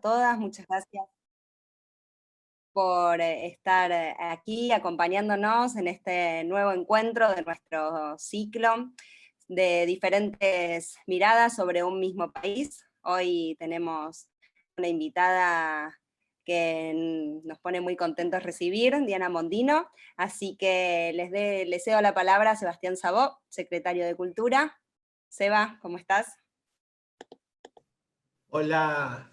todas, muchas gracias por estar aquí acompañándonos en este nuevo encuentro de nuestro ciclo de diferentes miradas sobre un mismo país. Hoy tenemos una invitada que nos pone muy contentos recibir, Diana Mondino, así que les cedo la palabra a Sebastián Sabó, secretario de Cultura. Seba, ¿cómo estás? Hola,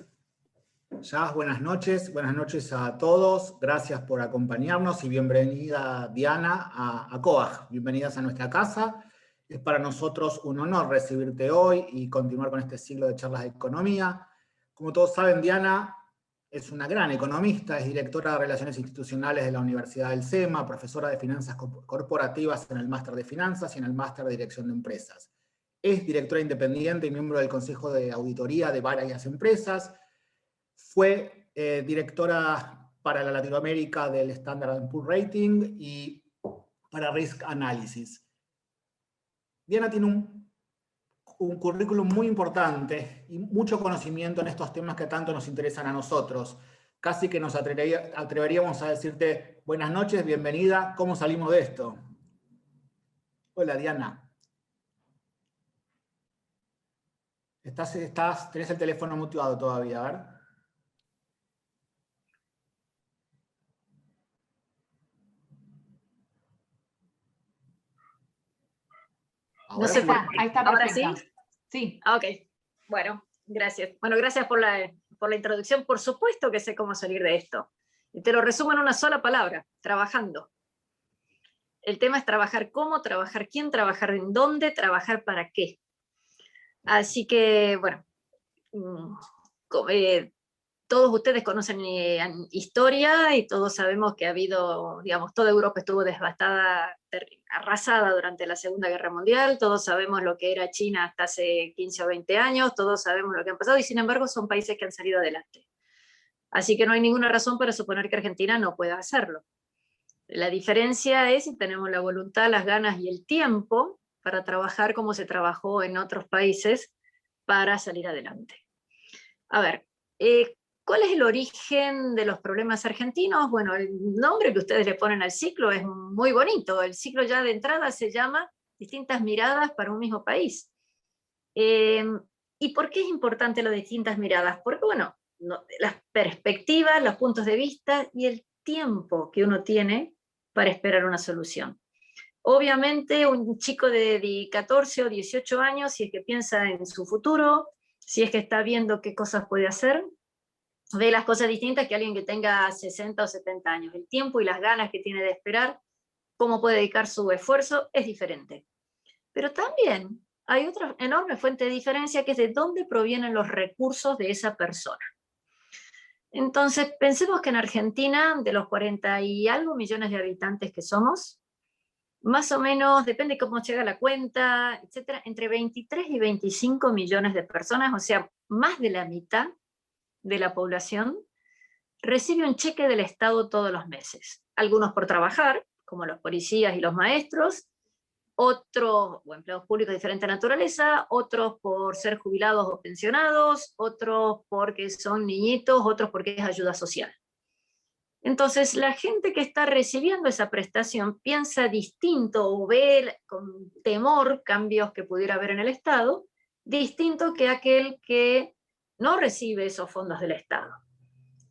Jazz, buenas noches a todos, gracias por acompañarnos y bienvenida Diana a COAG, bienvenidas a nuestra casa. Es para nosotros un honor recibirte hoy y continuar con este ciclo de charlas de economía. Como todos saben, Diana es una gran economista, es directora de Relaciones Institucionales de la Universidad del SEMA, profesora de Finanzas Corporativas en el Máster de Finanzas y en el Máster de Dirección de Empresas. Es directora independiente y miembro del Consejo de Auditoría de varias empresas. Fue directora para la Latinoamérica del Standard & Poor's Rating y para Risk Analysis. Diana tiene un currículum muy importante y mucho conocimiento en estos temas que tanto nos interesan a nosotros. Casi que nos atreveríamos a decirte buenas noches, bienvenida, ¿cómo salimos de esto? Hola, Diana. Tenés el teléfono muteado todavía, a ver. No se fue, ahí está perfecta. ¿Ahora sí? Sí. Ok, bueno, gracias. Bueno, gracias por la introducción. Por supuesto que sé cómo salir de esto. Y te lo resumo en una sola palabra: trabajando. El tema es trabajar cómo, trabajar quién, trabajar en dónde, trabajar para qué. Así que, bueno, todos ustedes conocen mi historia y todos sabemos que ha habido, digamos, toda Europa estuvo devastada, arrasada durante la Segunda Guerra Mundial, todos sabemos lo que era China hasta hace 15 o 20 años, todos sabemos lo que han pasado y sin embargo son países que han salido adelante. Así que no hay ninguna razón para suponer que Argentina no pueda hacerlo. La diferencia es si tenemos la voluntad, las ganas y el tiempo para trabajar como se trabajó en otros países para salir adelante. A ver, ¿cuál es el origen de los problemas argentinos? Bueno, el nombre que ustedes le ponen al ciclo es muy bonito. El ciclo ya de entrada se llama Distintas miradas para un mismo país. ¿Y por qué es importante lo de distintas miradas? Porque, bueno, las perspectivas, los puntos de vista y el tiempo que uno tiene para esperar una solución. Obviamente, un chico de 14 o 18 años, si es que piensa en su futuro, si es que está viendo qué cosas puede hacer, ve las cosas distintas que alguien que tenga 60 o 70 años. El tiempo y las ganas que tiene de esperar, cómo puede dedicar su esfuerzo, es diferente. Pero también hay otra enorme fuente de diferencia, que es de dónde provienen los recursos de esa persona. Entonces, pensemos que en Argentina, de los 40 y algo millones de habitantes que somos, más o menos, depende cómo llega la cuenta, etcétera, entre 23 y 25 millones de personas, o sea, más de la mitad de la población, recibe un cheque del Estado todos los meses. Algunos por trabajar, como los policías y los maestros, otros, o empleados públicos de diferente naturaleza, otros por ser jubilados o pensionados, otros porque son niñitos, otros porque es ayuda social. Entonces, la gente que está recibiendo esa prestación piensa distinto o ve con temor cambios que pudiera haber en el Estado, distinto que aquel que no recibe esos fondos del Estado.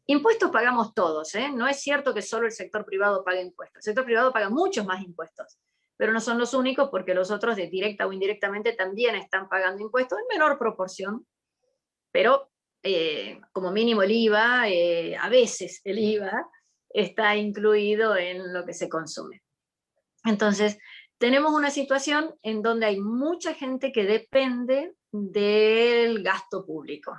Impuestos pagamos todos, ¿eh? No es cierto que solo el sector privado paga impuestos. El sector privado paga muchos más impuestos, pero no son los únicos, porque los otros, de directa o indirectamente, también están pagando impuestos en menor proporción, pero como mínimo el IVA, a veces el IVA, está incluido en lo que se consume. Entonces, tenemos una situación en donde hay mucha gente que depende del gasto público.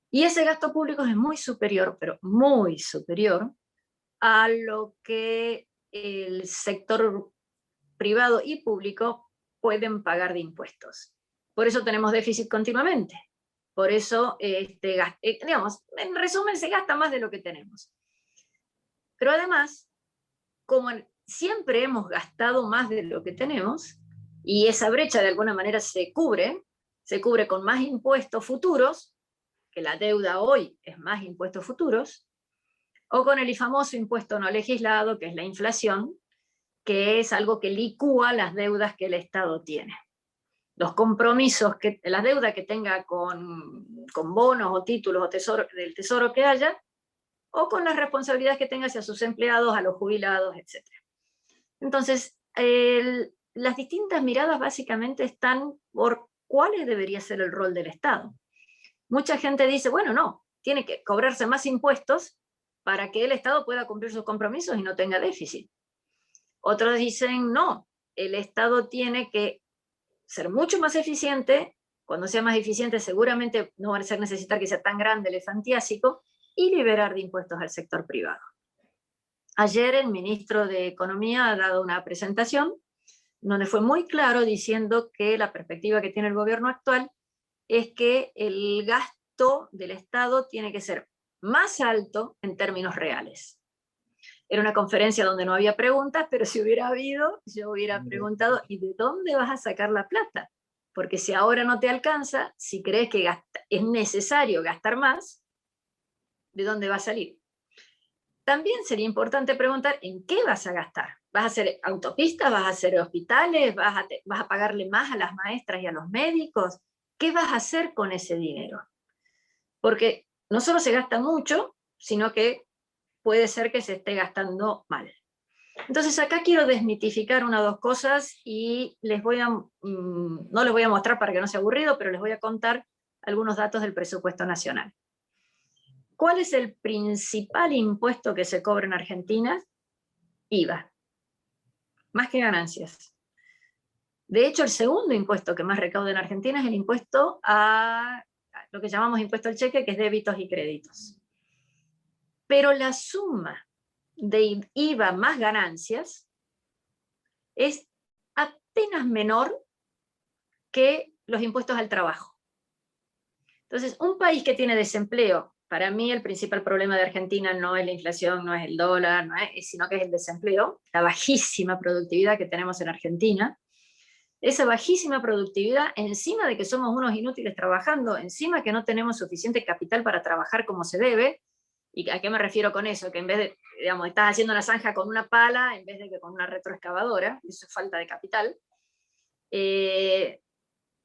Y ese gasto público es muy superior, pero muy superior, a lo que el sector privado y público pueden pagar de impuestos. Por eso tenemos déficit continuamente. Por eso, digamos, en resumen, se gasta más de lo que tenemos. Pero además, como siempre hemos gastado más de lo que tenemos, y esa brecha de alguna manera se cubre con más impuestos futuros, que la deuda hoy es más impuestos futuros, o con el famoso impuesto no legislado, que es la inflación, que es algo que licúa las deudas que el Estado tiene. Los compromisos, la deuda que tenga con bonos o títulos o del tesoro que haya, o con las responsabilidades que tenga hacia sus empleados, a los jubilados, etc. Entonces, las distintas miradas básicamente están por cuál debería ser el rol del Estado. Mucha gente dice, bueno, no, tiene que cobrarse más impuestos para que el Estado pueda cumplir sus compromisos y no tenga déficit. Otros dicen, no, el Estado tiene que ser mucho más eficiente. Cuando sea más eficiente seguramente no va a ser necesitar que sea tan grande el elefantiásico, y liberar de impuestos al sector privado. Ayer el ministro de Economía ha dado una presentación donde fue muy claro diciendo que la perspectiva que tiene el gobierno actual es que el gasto del Estado tiene que ser más alto en términos reales. Era una conferencia donde no había preguntas, pero si hubiera habido, yo hubiera preguntado, ¿y de dónde vas a sacar la plata? Porque si ahora no te alcanza, si crees que es necesario gastar más, ¿de dónde va a salir? También sería importante preguntar en qué vas a gastar. ¿Vas a hacer autopistas? ¿Vas a hacer hospitales? ¿Vas a pagarle más a las maestras y a los médicos? ¿Qué vas a hacer con ese dinero? Porque no solo se gasta mucho, sino que puede ser que se esté gastando mal. Entonces acá quiero desmitificar una o dos cosas y no les voy a mostrar para que no sea aburrido, pero les voy a contar algunos datos del presupuesto nacional. ¿Cuál es el principal impuesto que se cobra en Argentina? IVA, más que ganancias. De hecho, el segundo impuesto que más recauda en Argentina es el impuesto a lo que llamamos impuesto al cheque, que es débitos y créditos. Pero la suma de IVA más ganancias es apenas menor que los impuestos al trabajo. Entonces, un país que tiene desempleo, para mí el principal problema de Argentina no es la inflación, no es el dólar, sino que es el desempleo, la bajísima productividad que tenemos en Argentina. Esa bajísima productividad, encima de que somos unos inútiles trabajando, encima que no tenemos suficiente capital para trabajar como se debe. ¿Y a qué me refiero con eso? Que en vez de, digamos, estás haciendo una zanja con una pala en vez de que con una retroexcavadora, eso es falta de capital.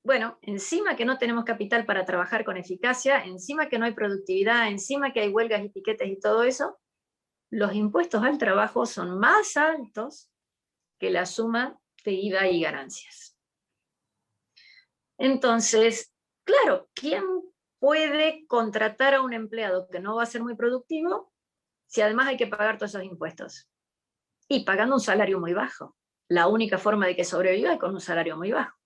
Bueno, encima que no tenemos capital para trabajar con eficacia, encima que no hay productividad, encima que hay huelgas y piquetes y todo eso, los impuestos al trabajo son más altos que la suma de IVA y ganancias. Entonces, claro, ¿quién puede contratar a un empleado que no va a ser muy productivo si además hay que pagar todos esos impuestos? Y pagando un salario muy bajo. La única forma de que sobreviva es con un salario muy bajo.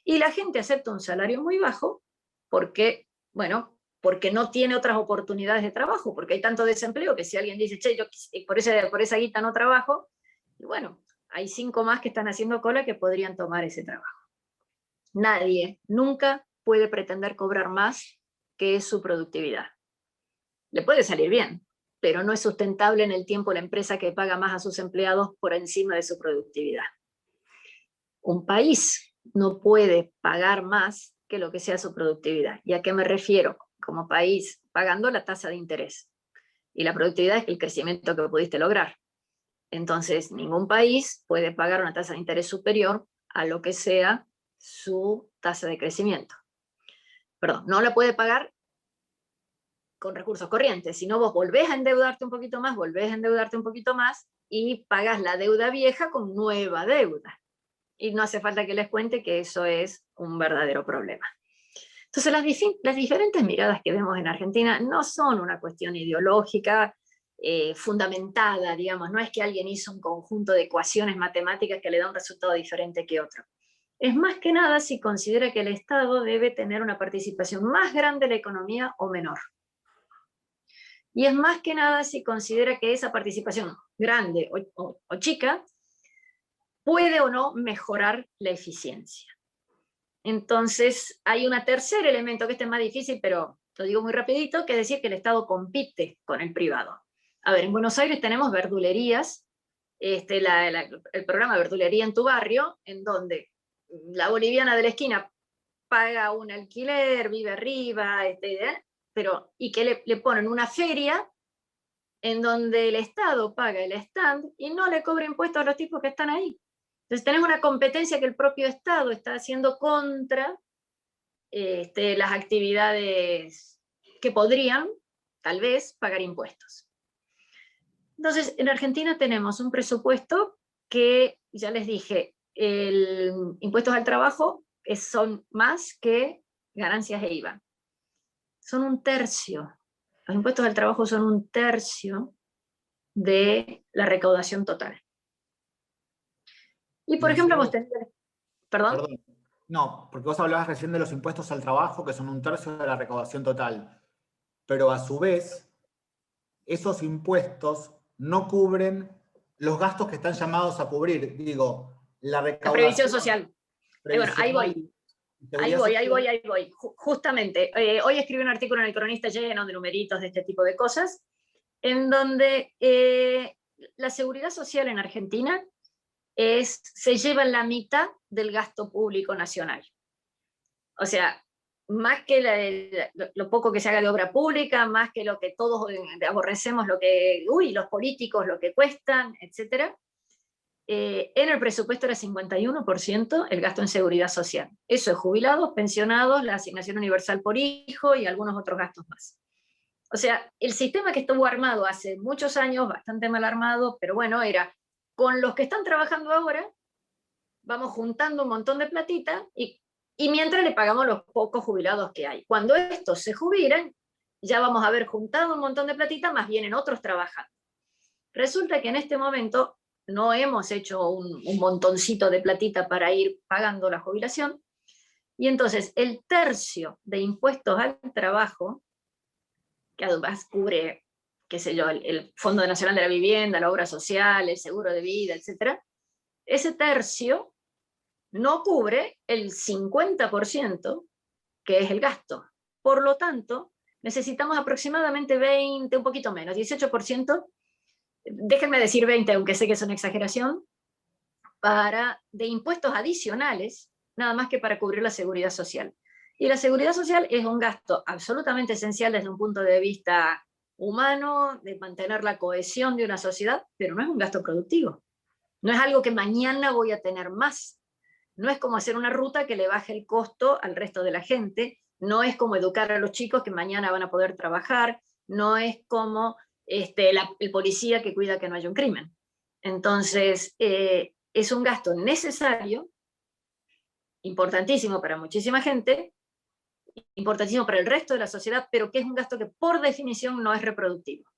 Y la gente acepta un salario muy bajo porque, bueno, porque no tiene otras oportunidades de trabajo, porque hay tanto desempleo que si alguien dice, che, yo por esa guita no trabajo, y bueno, hay 5 más que están haciendo cola que podrían tomar ese trabajo. Nadie nunca puede pretender cobrar más que su productividad. Le puede salir bien, pero no es sustentable en el tiempo la empresa que paga más a sus empleados por encima de su productividad. Un país no puede pagar más que lo que sea su productividad. ¿Y a qué me refiero? Como país, pagando la tasa de interés. Y la productividad es el crecimiento que pudiste lograr. Entonces, ningún país puede pagar una tasa de interés superior a lo que sea su tasa de crecimiento. Perdón, no la puede pagar con recursos corrientes, sino vos volvés a endeudarte un poquito más, y pagas la deuda vieja con nueva deuda. Y no hace falta que les cuente que eso es un verdadero problema. Entonces, las diferentes miradas que vemos en Argentina no son una cuestión ideológica fundamentada, digamos, no es que alguien hizo un conjunto de ecuaciones matemáticas que le da un resultado diferente que otro. Es más que nada si considera que el Estado debe tener una participación más grande en la economía o menor. Y es más que nada si considera que esa participación grande o chica puede o no mejorar la eficiencia. Entonces, hay un tercer elemento que este es más difícil, pero lo digo muy rapidito, que es decir que el Estado compite con el privado. A ver, en Buenos Aires tenemos verdulerías, el programa Verdulería en tu Barrio, en donde la boliviana de la esquina paga un alquiler, vive arriba, y que le ponen una feria en donde el Estado paga el stand y no le cobra impuestos a los tipos que están ahí. Entonces tenemos una competencia que el propio Estado está haciendo contra las actividades que podrían, tal vez, pagar impuestos. Entonces, en Argentina tenemos un presupuesto que, ya les dije, impuestos al trabajo son más que ganancias e IVA. Son un tercio. Los impuestos al trabajo son un tercio de la recaudación total. Y por ejemplo, vos tenés... ¿Perdón? Perdón. No, porque vos hablabas recién de los impuestos al trabajo, que son un tercio de la recaudación total. Pero a su vez, esos impuestos no cubren los gastos que están llamados a cubrir. Digo, la recaudación... La previsión social. Bueno, ahí voy. Ahí voy. Justamente, hoy escribí un artículo en El Cronista lleno de numeritos de este tipo de cosas, en donde la seguridad social en Argentina se lleva la mitad del gasto público nacional. O sea, más que lo poco que se haga de obra pública, más que lo que todos aborrecemos, los políticos, lo que cuestan, etc. En el presupuesto era 51% el gasto en seguridad social. Eso es jubilados, pensionados, la asignación universal por hijo y algunos otros gastos más. O sea, el sistema que estuvo armado hace muchos años, bastante mal armado, pero bueno, era con los que están trabajando ahora, vamos juntando un montón de platita y mientras le pagamos los pocos jubilados que hay. Cuando estos se jubilen, ya vamos a haber juntado un montón de platita, más vienen otros trabajando. Resulta que en este momento no hemos hecho un montoncito de platita para ir pagando la jubilación, y entonces el tercio de impuestos al trabajo, que además cubre, qué sé yo, el Fondo Nacional de la Vivienda, la obra social, el seguro de vida, etc., ese tercio no cubre el 50% que es el gasto. Por lo tanto, necesitamos aproximadamente 20, un poquito menos, 18%, déjenme decir 20, aunque sé que es una exageración, de impuestos adicionales, nada más que para cubrir la seguridad social. Y la seguridad social es un gasto absolutamente esencial desde un punto de vista humano, de mantener la cohesión de una sociedad, pero no es un gasto productivo. No es algo que mañana voy a tener más. No es como hacer una ruta que le baje el costo al resto de la gente, no es como educar a los chicos que mañana van a poder trabajar, no es como el policía que cuida que no haya un crimen. Entonces, es un gasto necesario, importantísimo para muchísima gente, importantísimo para el resto de la sociedad, pero que es un gasto que por definición no es reproductivo.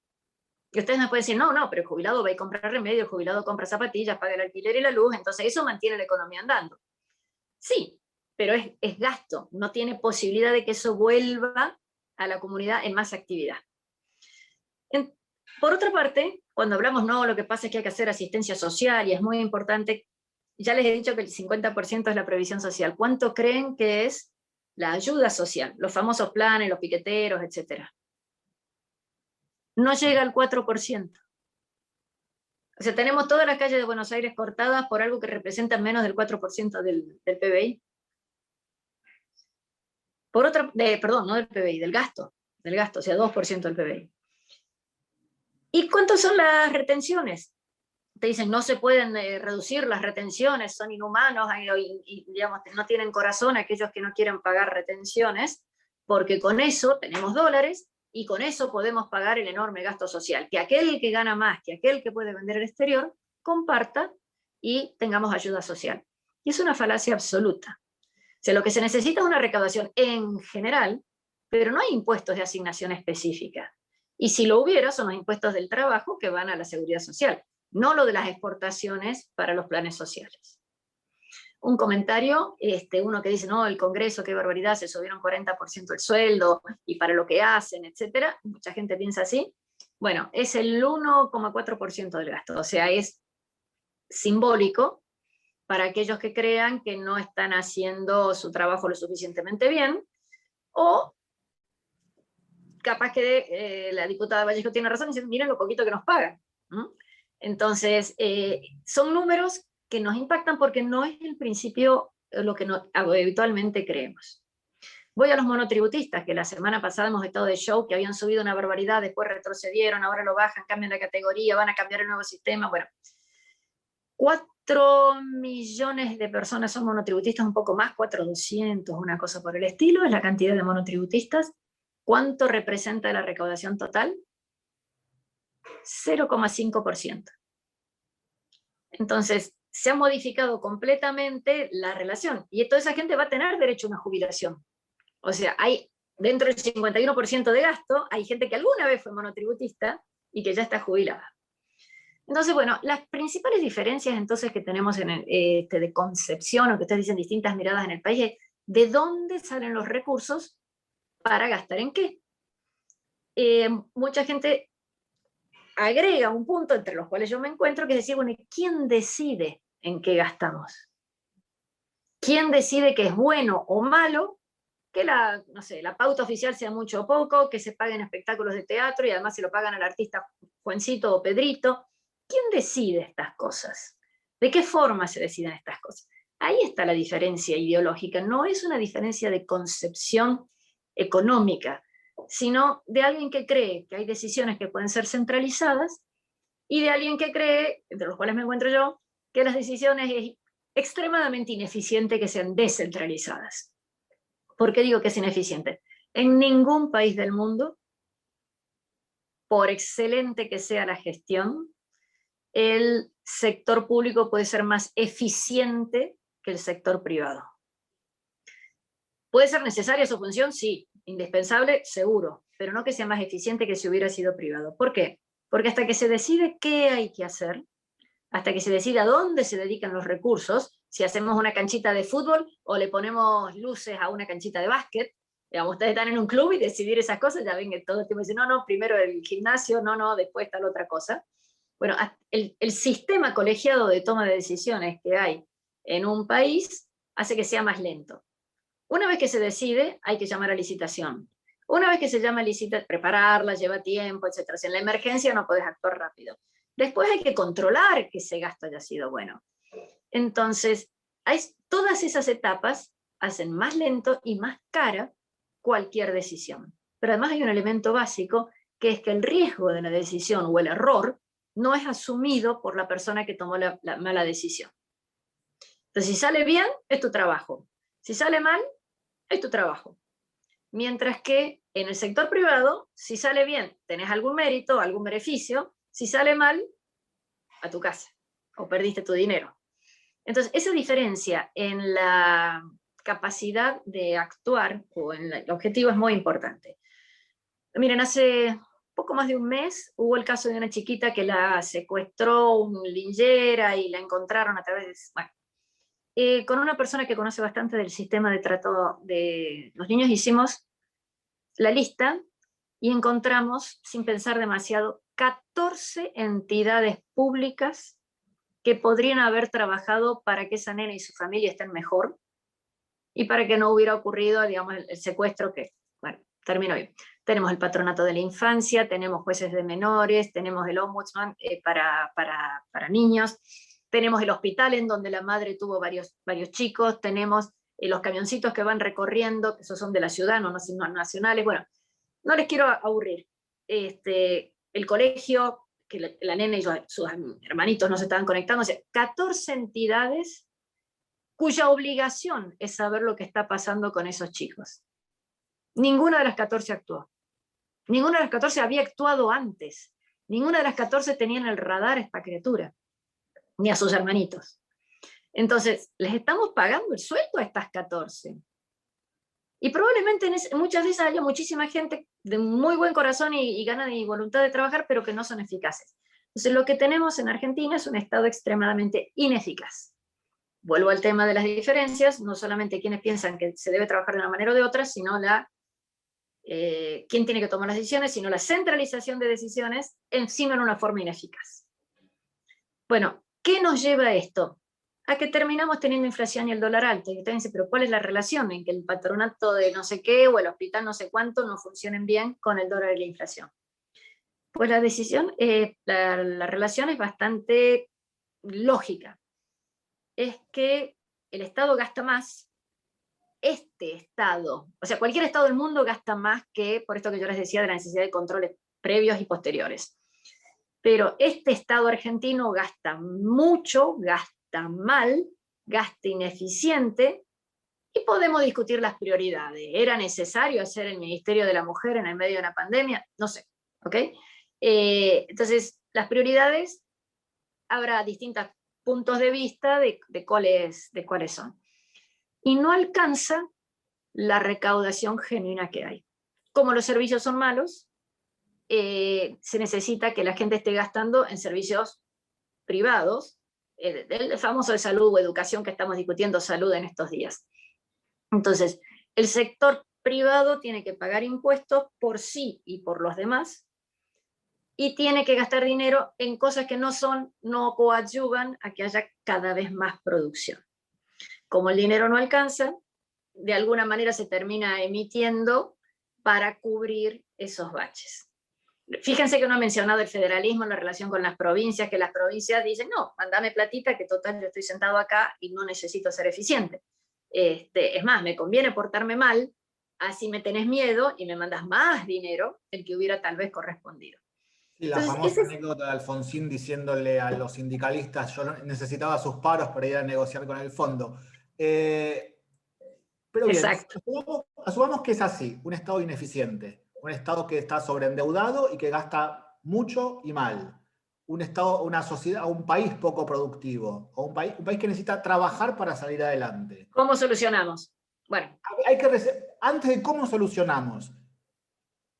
Y ustedes me pueden decir, no, pero el jubilado va a comprar remedio, el jubilado compra zapatillas, paga el alquiler y la luz, entonces eso mantiene la economía andando. Sí, pero es gasto, no tiene posibilidad de que eso vuelva a la comunidad en más actividad. Por otra parte, cuando hablamos, no, lo que pasa es que hay que hacer asistencia social y es muy importante, ya les he dicho que el 50% es la previsión social. ¿Cuánto creen que es la ayuda social? Los famosos planes, los piqueteros, etc. No llega al 4%. O sea, tenemos todas las calles de Buenos Aires cortadas por algo que representa menos del 4% del PBI. Perdón, no del PBI, del gasto, o sea, 2% del PBI. ¿Y cuántas son las retenciones? Te dicen, no se pueden reducir las retenciones, son inhumanos, y digamos, no tienen corazón aquellos que no quieren pagar retenciones, porque con eso tenemos dólares, y con eso podemos pagar el enorme gasto social, que aquel que gana más, que aquel que puede vender al exterior, comparta y tengamos ayuda social. Y es una falacia absoluta. O sea, lo que se necesita es una recaudación en general, pero no hay impuestos de asignación específica. Y si lo hubiera, son los impuestos del trabajo que van a la seguridad social, no lo de las exportaciones para los planes sociales. Un comentario, uno que dice, no, el Congreso, qué barbaridad, se subieron 40% el sueldo, y para lo que hacen, etcétera. Mucha gente piensa así. Bueno, es el 1,4% del gasto, o sea, es simbólico para aquellos que crean que no están haciendo su trabajo lo suficientemente bien, o capaz que la diputada Vallejo tiene razón y dice, miren lo poquito que nos pagan. Entonces, son números que nos impactan porque no es el principio lo que habitualmente creemos. Voy a los monotributistas, que la semana pasada hemos estado de show, que habían subido una barbaridad, después retrocedieron, ahora lo bajan, cambian la categoría, van a cambiar el nuevo sistema. Bueno, 4 millones de personas son monotributistas, un poco más, 4.200.000, una cosa por el estilo, es la cantidad de monotributistas. ¿Cuánto representa la recaudación total? 0,5%. Entonces, se ha modificado completamente la relación, y toda esa gente va a tener derecho a una jubilación. O sea, hay dentro del 51% de gasto, hay gente que alguna vez fue monotributista y que ya está jubilada. Entonces, bueno, las principales diferencias entonces que tenemos de concepción, o que ustedes dicen distintas miradas en el país, es de dónde salen los recursos para gastar en qué. Mucha gente agrega un punto entre los cuales yo me encuentro, que es decir, bueno, ¿quién decide en qué gastamos? ¿Quién decide que es bueno o malo que la pauta oficial sea mucho o poco, que se paguen espectáculos de teatro y además se lo pagan al artista Juancito o Pedrito? ¿Quién decide estas cosas? ¿De qué forma se deciden estas cosas? Ahí está la diferencia ideológica, no es una diferencia de concepción económica, sino de alguien que cree que hay decisiones que pueden ser centralizadas y de alguien que cree, entre los cuales me encuentro yo, que las decisiones es extremadamente ineficiente que sean descentralizadas. ¿Por qué digo que es ineficiente? En ningún país del mundo, por excelente que sea la gestión, el sector público puede ser más eficiente que el sector privado. ¿Puede ser necesaria su función? Sí. Indispensable, seguro, pero no que sea más eficiente que si hubiera sido privado. ¿Por qué? Porque hasta que se decide qué hay que hacer, hasta que se decida dónde se dedican los recursos, si hacemos una canchita de fútbol o le ponemos luces a una canchita de básquet, digamos, ustedes están en un club y decidir esas cosas, ya ven que todo el tiempo dicen, no, primero el gimnasio, no, después tal otra cosa. Bueno, el sistema colegiado de toma de decisiones que hay en un país hace que sea más lento. Una vez que se decide, hay que llamar a licitación. Una vez que se llama a licitación, prepararla, lleva tiempo, etc. Si en la emergencia no podés actuar rápido. Después hay que controlar que ese gasto haya sido bueno. Entonces, todas esas etapas hacen más lento y más cara cualquier decisión. Pero además hay un elemento básico, que es que el riesgo de la decisión o el error no es asumido por la persona que tomó la mala decisión. Entonces, si sale bien, es tu trabajo. Si sale mal, es tu trabajo. Mientras que en el sector privado, si sale bien, tenés algún mérito, algún beneficio. Si sale mal, a tu casa, o perdiste tu dinero. Entonces, esa diferencia en la capacidad de actuar, o en el objetivo, es muy importante. Miren, hace poco más de un mes hubo el caso de una chiquita que la secuestró un linchera y la encontraron a través de... Bueno, con una persona que conoce bastante del sistema de trato de los niños, hicimos la lista y encontramos, sin pensar demasiado, 14 entidades públicas que podrían haber trabajado para que esa nena y su familia estén mejor y para que no hubiera ocurrido, digamos, el secuestro que, bueno, terminó bien. Tenemos el Patronato de la Infancia, tenemos jueces de menores, tenemos el Ombudsman para niños, tenemos el hospital en donde la madre tuvo varios chicos, tenemos los camioncitos que van recorriendo, que esos son de la ciudad, no nacionales. Bueno, no les quiero aburrir. El colegio, que la nena y sus hermanitos no se estaban conectando, o sea, 14 entidades cuya obligación es saber lo que está pasando con esos chicos. Ninguna de las 14 actuó. Ninguna de las 14 había actuado antes. Ninguna de las 14 tenía en el radar a esta criatura, ni a sus hermanitos. Entonces, les estamos pagando el sueldo a estas 14. Y probablemente muchas veces haya muchísima gente de muy buen corazón y ganas y voluntad de trabajar, pero que no son eficaces. Entonces, lo que tenemos en Argentina es un Estado extremadamente ineficaz. Vuelvo al tema de las diferencias, no solamente quienes piensan que se debe trabajar de una manera o de otra, sino quién tiene que tomar las decisiones, sino la centralización de decisiones encima en una forma ineficaz. Bueno, ¿qué nos lleva a esto? A que terminamos teniendo inflación y el dólar alto. Y usted dice, pero ¿cuál es la relación en que el patronato de no sé qué o el hospital no sé cuánto no funcionen bien con el dólar y la inflación? Pues la relación es bastante lógica. Es que el Estado gasta más, este Estado, o sea, cualquier Estado del mundo gasta más que, por esto que yo les decía, de la necesidad de controles previos y posteriores. Pero este Estado argentino gasta mucho, gasta mal, gasta ineficiente, y podemos discutir las prioridades. ¿Era necesario hacer el Ministerio de la Mujer en el medio de una pandemia? No sé, ¿ok? Entonces, las prioridades, habrá distintos puntos de vista de cuáles son. Y no alcanza la recaudación genuina que hay. Como los servicios son malos, se necesita que la gente esté gastando en servicios privados, el famoso de salud o educación que estamos discutiendo, salud en estos días. Entonces, el sector privado tiene que pagar impuestos por sí y por los demás, y tiene que gastar dinero en cosas que no coadyuvan a que haya cada vez más producción. Como el dinero no alcanza, de alguna manera se termina emitiendo para cubrir esos baches. Fíjense que no he mencionado el federalismo en la relación con las provincias, que las provincias dicen, no, mandame platita, que total yo estoy sentado acá y no necesito ser eficiente. Es más, me conviene portarme mal, así me tenés miedo y me mandas más dinero del que hubiera tal vez correspondido. Y la famosa anécdota de Alfonsín diciéndole a los sindicalistas, yo necesitaba sus paros para ir a negociar con el fondo. Pero bien, asumamos que es así, un Estado ineficiente, un Estado que está sobreendeudado y que gasta mucho y mal, un Estado, una sociedad, un país poco productivo, o un país que necesita trabajar para salir adelante. ¿Cómo solucionamos? Bueno. Antes de cómo solucionamos,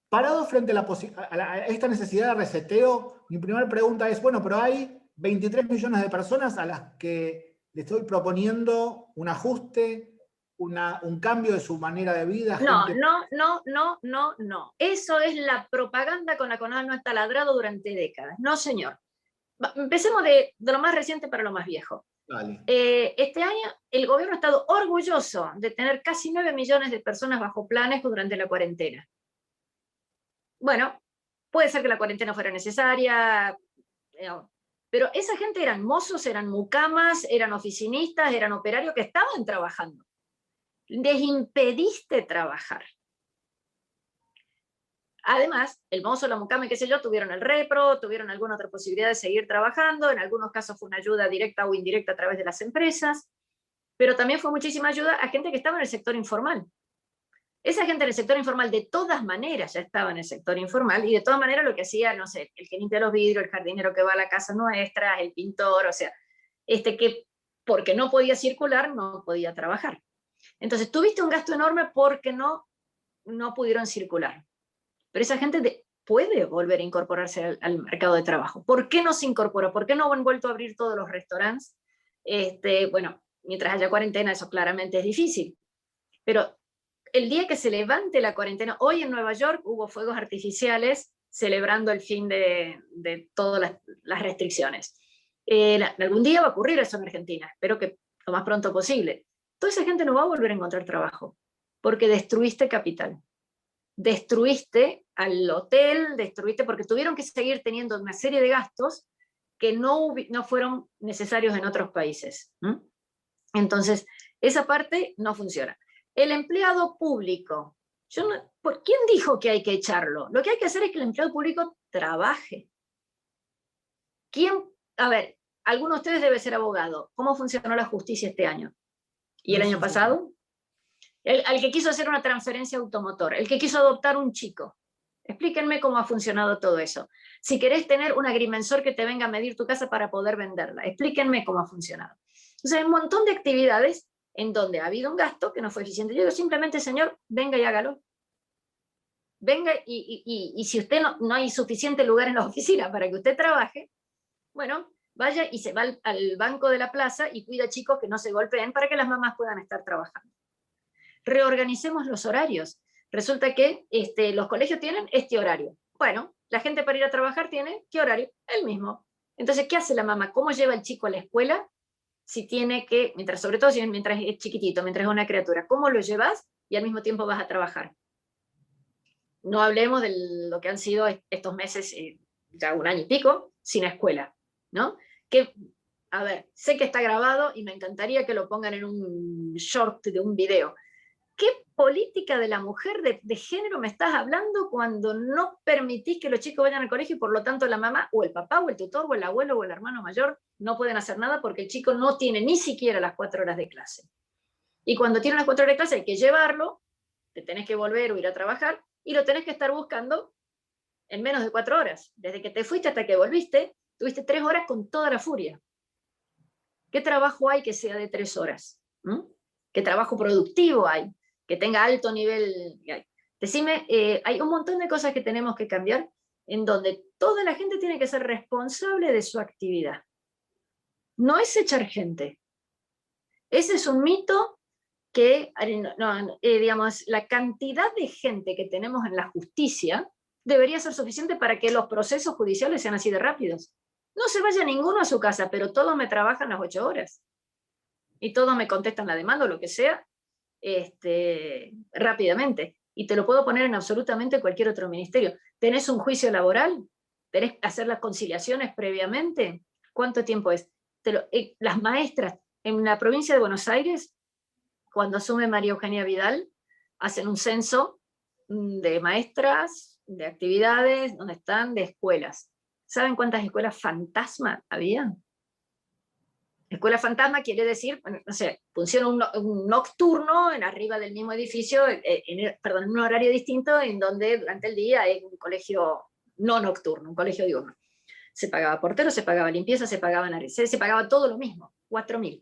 parado frente a esta necesidad de reseteo, mi primera pregunta es, bueno, pero hay 23 millones de personas a las que le estoy proponiendo un ajuste, un cambio de su manera de vida. No. Eso es la propaganda con la que no está ladrado durante décadas. No, señor. Empecemos de lo más reciente para lo más viejo. Vale. Este año el gobierno ha estado orgulloso de tener casi 9 millones de personas bajo planes durante la cuarentena. Bueno, puede ser que la cuarentena fuera necesaria, pero esa gente eran mozos, eran mucamas, eran oficinistas, eran operarios que estaban trabajando. Les impediste trabajar. Además, el mozo, la mucama, qué sé yo, tuvieron el repro, tuvieron alguna otra posibilidad de seguir trabajando, en algunos casos fue una ayuda directa o indirecta a través de las empresas, pero también fue muchísima ayuda a gente que estaba en el sector informal. Esa gente en el sector informal de todas maneras ya estaba en el sector informal, y de todas maneras lo que hacía, no sé, el que limpia los vidrios, el jardinero que va a la casa nuestra, el pintor, o sea, que porque no podía circular, no podía trabajar. Entonces tuviste un gasto enorme porque no pudieron circular. Pero esa gente puede volver a incorporarse al mercado de trabajo. ¿Por qué no se incorpora? ¿Por qué no han vuelto a abrir todos los restaurantes? Bueno, mientras haya cuarentena eso claramente es difícil. Pero el día que se levante la cuarentena, hoy en Nueva York hubo fuegos artificiales celebrando el fin de todas las restricciones. Algún día va a ocurrir eso en Argentina, espero que lo más pronto posible. Toda esa gente no va a volver a encontrar trabajo, porque destruiste capital. Destruiste al hotel, destruiste porque tuvieron que seguir teniendo una serie de gastos que no fueron necesarios en otros países. Entonces, esa parte no funciona. El empleado público, ¿por quién dijo que hay que echarlo? Lo que hay que hacer es que el empleado público trabaje. A ver, alguno de ustedes debe ser abogado. ¿Cómo funcionó la justicia este año? ¿Y el año pasado? Al que quiso hacer una transferencia automotor, el que quiso adoptar un chico. Explíquenme cómo ha funcionado todo eso. Si querés tener un agrimensor que te venga a medir tu casa para poder venderla, explíquenme cómo ha funcionado. Entonces hay un montón de actividades en donde ha habido un gasto que no fue eficiente. Yo digo simplemente, señor, venga y hágalo. Venga y si usted no hay suficiente lugar en la oficina para que usted trabaje, bueno, vaya y se va al banco de la plaza y cuida chicos que no se golpeen para que las mamás puedan estar trabajando. Reorganicemos los horarios. Resulta que los colegios tienen este horario. Bueno, la gente para ir a trabajar tiene, ¿qué horario? El mismo. Entonces, ¿qué hace la mamá? ¿Cómo lleva el chico a la escuela? Si tiene que, sobre todo mientras es chiquitito, mientras es una criatura, ¿cómo lo llevas y al mismo tiempo vas a trabajar? No hablemos de lo que han sido estos meses, ya 1 año y pico, sin escuela, ¿no? A ver, sé que está grabado y me encantaría que lo pongan en un short de un video. política de la mujer, de género me estás hablando cuando no permitís que los chicos vayan al colegio y por lo tanto la mamá o el papá o el tutor o el abuelo o el hermano mayor no pueden hacer nada porque el chico no tiene ni siquiera las 4 horas de clase? Y cuando tiene las 4 horas de clase hay que llevarlo, te tenés que volver o ir a trabajar y lo tenés que estar buscando en menos de 4 horas. Desde que te fuiste hasta que volviste, tuviste 3 horas con toda la furia. ¿Qué trabajo hay que sea de 3 horas? ¿Qué trabajo productivo hay? Que tenga alto nivel. Decime, hay un montón de cosas que tenemos que cambiar en donde toda la gente tiene que ser responsable de su actividad. No es echar gente. Ese es un mito que, digamos, la cantidad de gente que tenemos en la justicia debería ser suficiente para que los procesos judiciales sean así de rápidos. No se vaya ninguno a su casa, pero todos me trabajan las 8 horas. Y todos me contestan la demanda o lo que sea, rápidamente. Y te lo puedo poner en absolutamente cualquier otro ministerio. ¿Tenés un juicio laboral? ¿Tenés que hacer las conciliaciones previamente? ¿Cuánto tiempo es? Las maestras en la provincia de Buenos Aires, cuando asume María Eugenia Vidal, hacen un censo de maestras, de actividades, donde están, de escuelas. ¿Saben cuántas escuelas fantasma había? Escuela fantasma quiere decir, bueno, no sé, funciona un nocturno en arriba del mismo edificio, en un horario distinto, en donde durante el día hay un colegio no nocturno, un colegio diurno. Se pagaba portero, se pagaba limpieza, se pagaba se pagaba todo lo mismo, 4.000.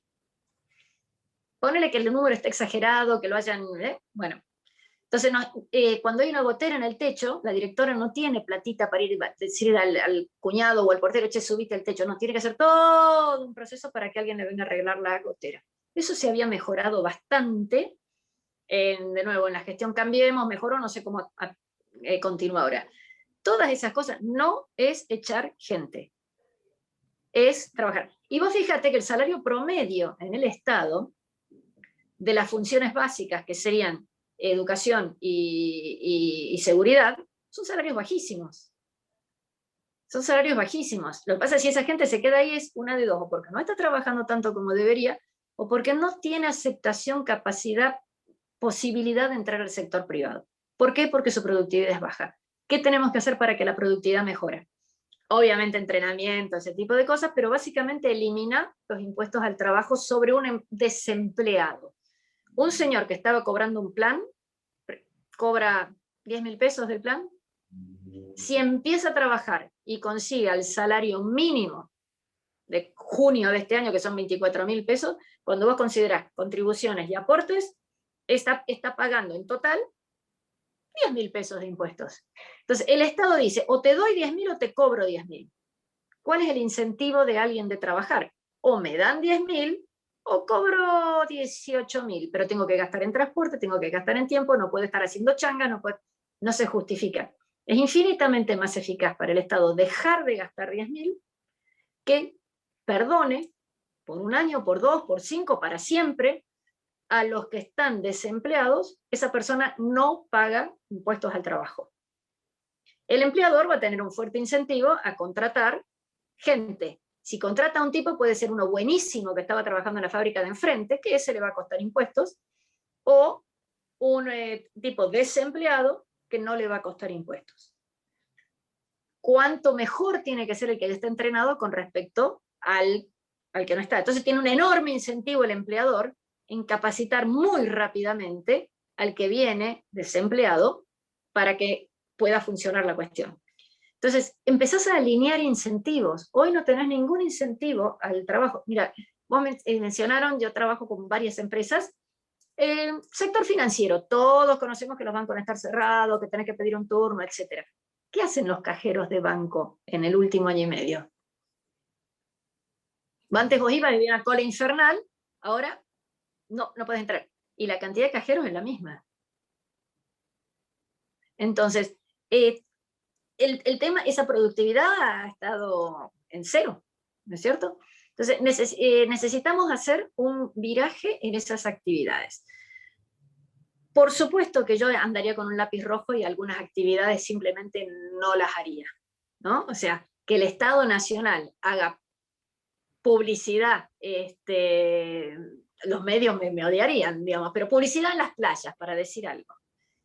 Ponele que el número esté exagerado, que lo hayan, bueno. Entonces, cuando hay una gotera en el techo, la directora no tiene platita para ir a decir al cuñado o al portero, che, subiste el techo. No, tiene que hacer todo un proceso para que alguien le venga a arreglar la gotera. Eso se había mejorado bastante. De nuevo, en la gestión Cambiemos, mejoró, no sé cómo continúa ahora. Todas esas cosas no es echar gente, es trabajar. Y vos fíjate que el salario promedio en el Estado de las funciones básicas, que serían educación y seguridad, son salarios bajísimos. Son salarios bajísimos. Lo que pasa es que si esa gente se queda ahí es una de dos, o porque no está trabajando tanto como debería, o porque no tiene aceptación, capacidad, posibilidad de entrar al sector privado. ¿Por qué? Porque su productividad es baja. ¿Qué tenemos que hacer para que la productividad mejore? Obviamente entrenamiento, ese tipo de cosas, pero básicamente eliminar los impuestos al trabajo sobre un desempleado. Un señor que estaba cobrando un plan, cobra 10.000 pesos del plan, si empieza a trabajar y consigue el salario mínimo de junio de este año, que son 24.000 pesos, cuando vos considerás contribuciones y aportes, está pagando en total 10.000 pesos de impuestos. Entonces, el Estado dice, o te doy 10.000 o te cobro 10.000. ¿Cuál es el incentivo de alguien de trabajar? O me dan 10.000 o cobro 18.000, pero tengo que gastar en transporte, tengo que gastar en tiempo, no puedo estar haciendo changa, no se justifica. Es infinitamente más eficaz para el Estado dejar de gastar 10.000 que perdone por un año, por 2, por 5, para siempre, a los que están desempleados. Esa persona no paga impuestos al trabajo. El empleador va a tener un fuerte incentivo a contratar gente. Si contrata a un tipo, puede ser uno buenísimo que estaba trabajando en la fábrica de enfrente, que ese le va a costar impuestos, o un tipo desempleado que no le va a costar impuestos. ¿Cuánto mejor tiene que ser el que está entrenado con respecto al que no está? Entonces tiene un enorme incentivo el empleador en capacitar muy rápidamente al que viene desempleado para que pueda funcionar la cuestión. Entonces, empezás a alinear incentivos. Hoy no tenés ningún incentivo al trabajo. Mira, vos mencionaron, yo trabajo con varias empresas. El sector financiero, todos conocemos que los bancos van a estar cerrados, que tenés que pedir un turno, etc. ¿Qué hacen los cajeros de banco en el último año y medio? Antes vos ibas y había una cola infernal, ahora no puedes entrar. Y la cantidad de cajeros es la misma. Entonces, el tema, esa productividad ha estado en cero, ¿no es cierto? Entonces, necesitamos hacer un viraje en esas actividades. Por supuesto que yo andaría con un lápiz rojo y algunas actividades simplemente no las haría, ¿no? O sea, que el Estado Nacional haga publicidad los medios me odiarían, digamos, pero publicidad en las playas, para decir algo.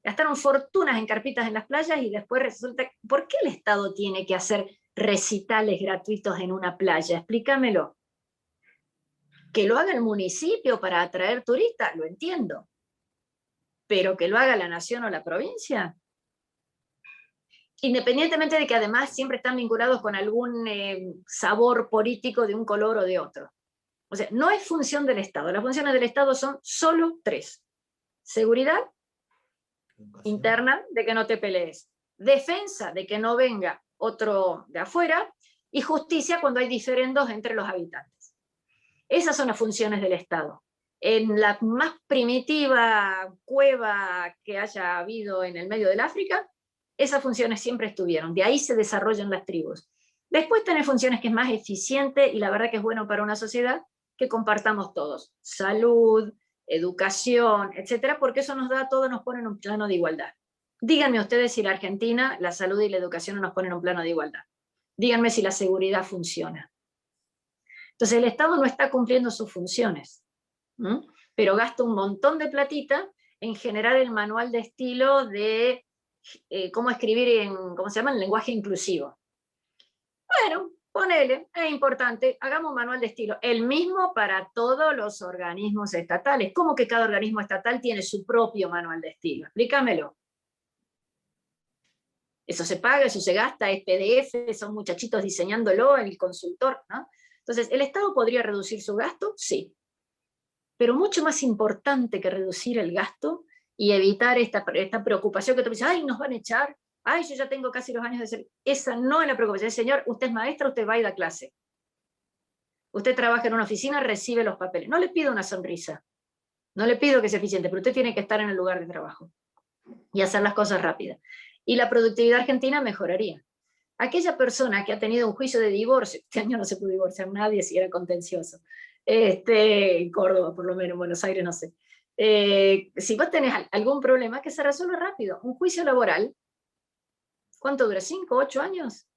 Gastaron fortunas en carpitas en las playas y después resulta, ¿por qué el Estado tiene que hacer recitales gratuitos en una playa? Explícamelo. Que lo haga el municipio para atraer turistas, lo entiendo. Pero que lo haga la nación o la provincia. Independientemente de que además siempre están vinculados con algún sabor político de un color o de otro. O sea, no es función del Estado. Las funciones del Estado son solo 3. Seguridad interna, de que no te pelees. Defensa, de que no venga otro de afuera. Y justicia cuando hay diferendos entre los habitantes. Esas son las funciones del Estado. En la más primitiva cueva que haya habido en el medio del África, esas funciones siempre estuvieron. De ahí se desarrollan las tribus. Después tenés funciones que es más eficiente y la verdad que es bueno para una sociedad que compartamos todos. Salud, educación, etcétera, porque eso nos da a todos, nos pone en un plano de igualdad. Díganme ustedes si la Argentina, la salud y la educación nos ponen en un plano de igualdad. Díganme si la seguridad funciona. Entonces el Estado no está cumpliendo sus funciones, pero gasta un montón de platita en generar el manual de estilo de cómo escribir en, ¿cómo se llama?, el lenguaje inclusivo. Bueno, ponele, es importante, hagamos un manual de estilo, el mismo para todos los organismos estatales. ¿Cómo que cada organismo estatal tiene su propio manual de estilo? Explícamelo. Eso se paga, eso se gasta, es PDF, son muchachitos diseñándolo, el consultor, ¿no? Entonces, ¿el Estado podría reducir su gasto? Sí. Pero mucho más importante que reducir el gasto y evitar esta preocupación que tú dices, ay, nos van a echar, ay, yo ya tengo casi los años de ser. Esa no es la preocupación. Señor, usted es maestra, usted va y da clase. Usted trabaja en una oficina, recibe los papeles. No le pido una sonrisa, no le pido que sea eficiente, pero usted tiene que estar en el lugar de trabajo y hacer las cosas rápidas. Y la productividad argentina mejoraría. Aquella persona que ha tenido un juicio de divorcio, este año no se pudo divorciar nadie si era contencioso, en Córdoba por lo menos, en Buenos Aires no sé, si vos tenés algún problema que se resuelve rápido, un juicio laboral, ¿cuánto dura? ¿5, 8 años?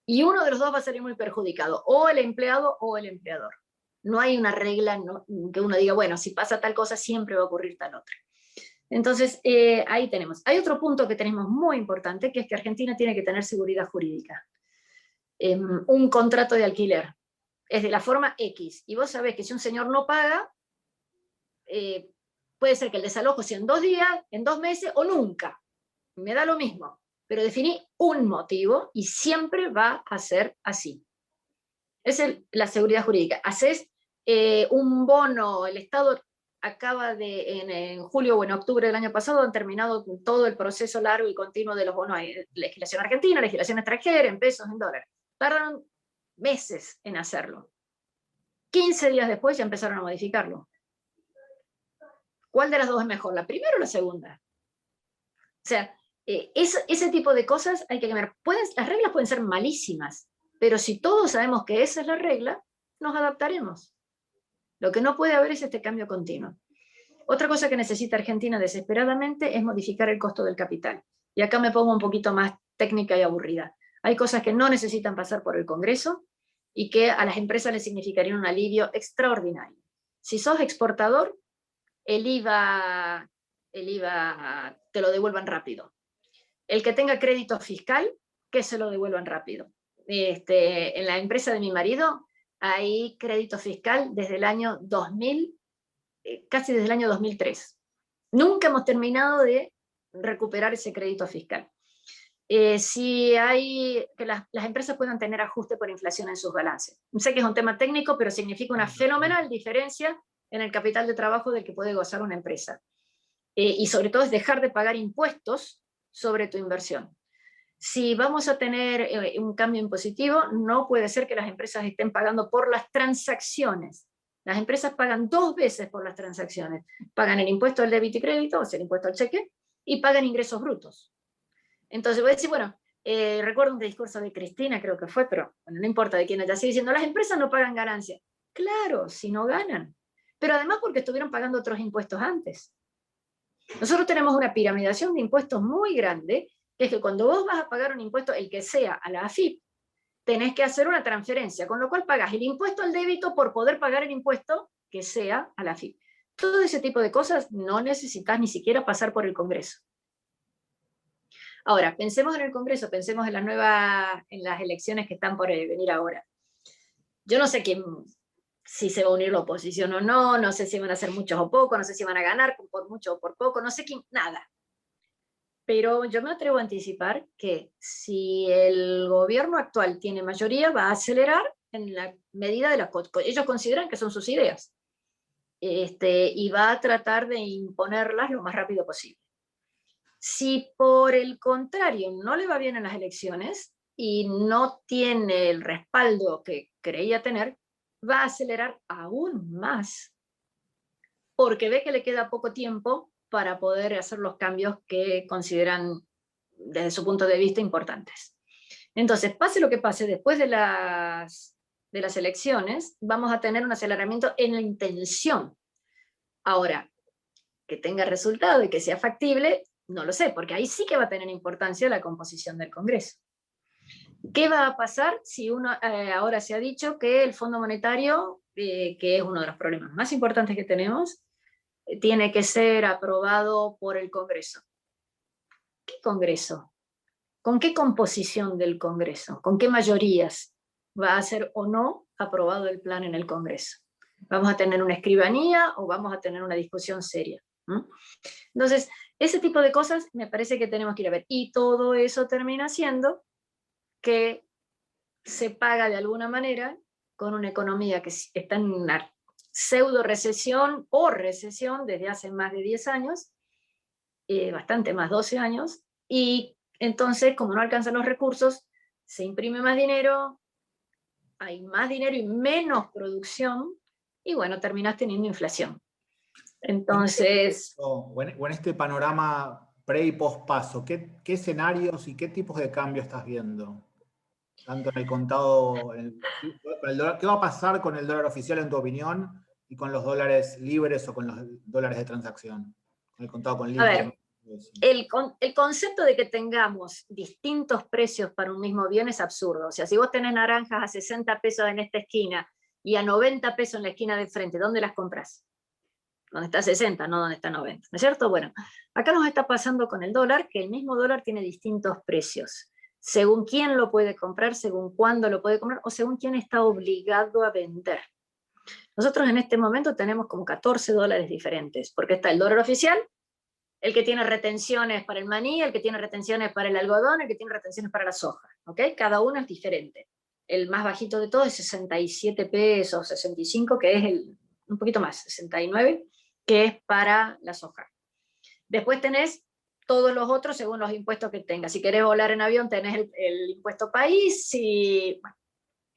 Y uno de los dos va a salir muy perjudicado, o el empleado o el empleador. No hay una regla que uno diga, bueno, si pasa tal cosa siempre va a ocurrir tal otra. Entonces, ahí tenemos. Hay otro punto que tenemos muy importante, que es que Argentina tiene que tener seguridad jurídica. Un contrato de alquiler es de la forma X, y vos sabés que si un señor no paga, puede ser que el desalojo sea en 2 días, en 2 meses, o nunca. Me da lo mismo. Pero definí un motivo, y siempre va a ser así. Es la seguridad jurídica. Haces un bono, el Estado acaba en julio o en octubre del año pasado, han terminado todo el proceso largo y continuo de los bonos, legislación argentina, legislación extranjera, en pesos, en dólares. Tardaron meses en hacerlo. 15 días después ya empezaron a modificarlo. ¿Cuál de las dos es mejor, la primera o la segunda? O sea, ese tipo de cosas hay que cambiar. Las reglas pueden ser malísimas, pero si todos sabemos que esa es la regla, nos adaptaremos. Lo que no puede haber es este cambio continuo. Otra cosa que necesita Argentina desesperadamente es modificar el costo del capital. Y acá me pongo un poquito más técnica y aburrida. Hay cosas que no necesitan pasar por el Congreso y que a las empresas les significaría un alivio extraordinario. Si sos exportador, el IVA te lo devuelvan rápido. El que tenga crédito fiscal, que se lo devuelvan rápido. En la empresa de mi marido hay crédito fiscal desde el año 2000, casi desde el año 2003. Nunca hemos terminado de recuperar ese crédito fiscal. Si hay que las empresas puedan tener ajuste por inflación en sus balances. Sé que es un tema técnico, pero significa una fenomenal diferencia en el capital de trabajo del que puede gozar una empresa. Y sobre todo es dejar de pagar impuestos sobre tu inversión. Si vamos a tener un cambio impositivo, no puede ser que las empresas estén pagando por las transacciones. Las empresas pagan 2 veces por las transacciones. Pagan el impuesto al débito y crédito, o sea, el impuesto al cheque, y pagan ingresos brutos. Entonces voy a decir, bueno, recuerdo un discurso de Cristina, creo que fue, pero bueno, no importa de quién haya sido, diciendo, las empresas no pagan ganancias. Claro, si no ganan. Pero además porque estuvieron pagando otros impuestos antes. Nosotros tenemos una piramidación de impuestos muy grande, que es que cuando vos vas a pagar un impuesto, el que sea, a la AFIP, tenés que hacer una transferencia, con lo cual pagás el impuesto al débito por poder pagar el impuesto que sea a la AFIP. Todo ese tipo de cosas no necesitas ni siquiera pasar por el Congreso. Ahora, pensemos en el Congreso, pensemos en las elecciones que están por venir ahora. Yo no sé si se va a unir la oposición o no, no sé si van a ser muchos o pocos, no sé si van a ganar por mucho o por poco, no sé nada. Pero yo me atrevo a anticipar que si el gobierno actual tiene mayoría, va a acelerar en la medida de las cosas. Ellos consideran que son sus ideas. Y va a tratar de imponerlas lo más rápido posible. Si por el contrario no le va bien en las elecciones y no tiene el respaldo que creía tener, va a acelerar aún más, porque ve que le queda poco tiempo para poder hacer los cambios que consideran desde su punto de vista importantes. Entonces, pase lo que pase, después de las elecciones, vamos a tener un aceleramiento en la intención. Ahora, que tenga resultado y que sea factible, no lo sé, porque ahí sí que va a tener importancia la composición del Congreso. ¿Qué va a pasar si ahora se ha dicho que el Fondo Monetario, que es uno de los problemas más importantes que tenemos, tiene que ser aprobado por el Congreso? ¿Qué Congreso? ¿Con qué composición del Congreso? ¿Con qué mayorías va a ser o no aprobado el plan en el Congreso? ¿Vamos a tener una escribanía o vamos a tener una discusión seria? Entonces, ese tipo de cosas me parece que tenemos que ir a ver. Y todo eso termina siendo que se paga de alguna manera con una economía que está en una pseudo recesión o recesión desde hace más de 10 años, bastante más, 12 años, y entonces, como no alcanzan los recursos, se imprime más dinero, hay más dinero y menos producción, y bueno, terminas teniendo inflación. Entonces... O en este panorama pre y post paso, ¿qué escenarios y qué tipos de cambios estás viendo? Tanto en el contado, ¿qué va a pasar con el dólar oficial en tu opinión y con los dólares libres o con los dólares de transacción? Con el contado con liqui. A ver, el concepto de que tengamos distintos precios para un mismo bien es absurdo. O sea, si vos tenés naranjas a 60 pesos en esta esquina y a 90 pesos en la esquina de frente, ¿dónde las compras? Donde está 60, no donde está 90, ¿no es cierto? Bueno, acá nos está pasando con el dólar, que el mismo dólar tiene distintos precios, según quién lo puede comprar, según cuándo lo puede comprar, o según quién está obligado a vender. Nosotros en este momento tenemos como 14 dólares diferentes, porque está el dólar oficial, el que tiene retenciones para el maní, el que tiene retenciones para el algodón, el que tiene retenciones para la soja, ¿ok? Cada uno es diferente. El más bajito de todos es 67 pesos, 65, que es un poquito más, 69, que es para la soja. Después tenés todos los otros según los impuestos que tengas. Si querés volar en avión, tenés el impuesto país. Bueno,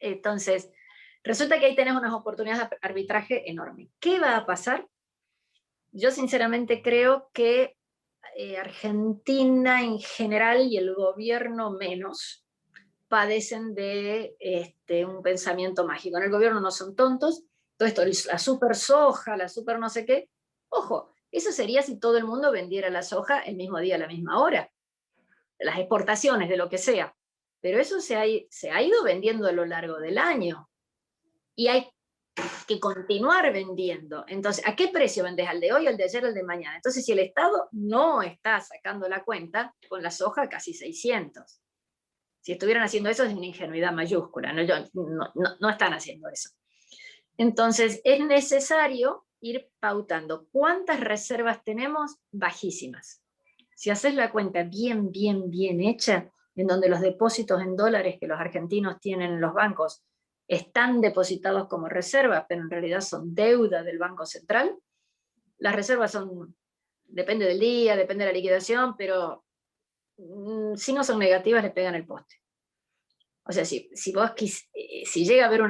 entonces, resulta que ahí tenés unas oportunidades de arbitraje enormes. ¿Qué va a pasar? Yo sinceramente creo que Argentina en general y el gobierno menos padecen de un pensamiento mágico. En el gobierno no son tontos. Todo esto, la super soja, la super no sé qué, ojo, eso sería si todo el mundo vendiera la soja el mismo día a la misma hora, las exportaciones de lo que sea, pero eso se ha ido vendiendo a lo largo del año y hay que continuar vendiendo. Entonces, ¿a qué precio vendes? ¿Al de hoy, al de ayer, al de mañana? Entonces, si el Estado no está sacando la cuenta, con la soja casi 600. Si estuvieran haciendo eso es una ingenuidad mayúscula, no están haciendo eso. Entonces, es necesario ir pautando. ¿Cuántas reservas tenemos? Bajísimas. Si haces la cuenta bien hecha, en donde los depósitos en dólares que los argentinos tienen en los bancos están depositados como reserva, pero en realidad son deuda del Banco Central, las reservas depende del día, depende de la liquidación, pero si no son negativas, le pegan el poste. O sea, si llega a haber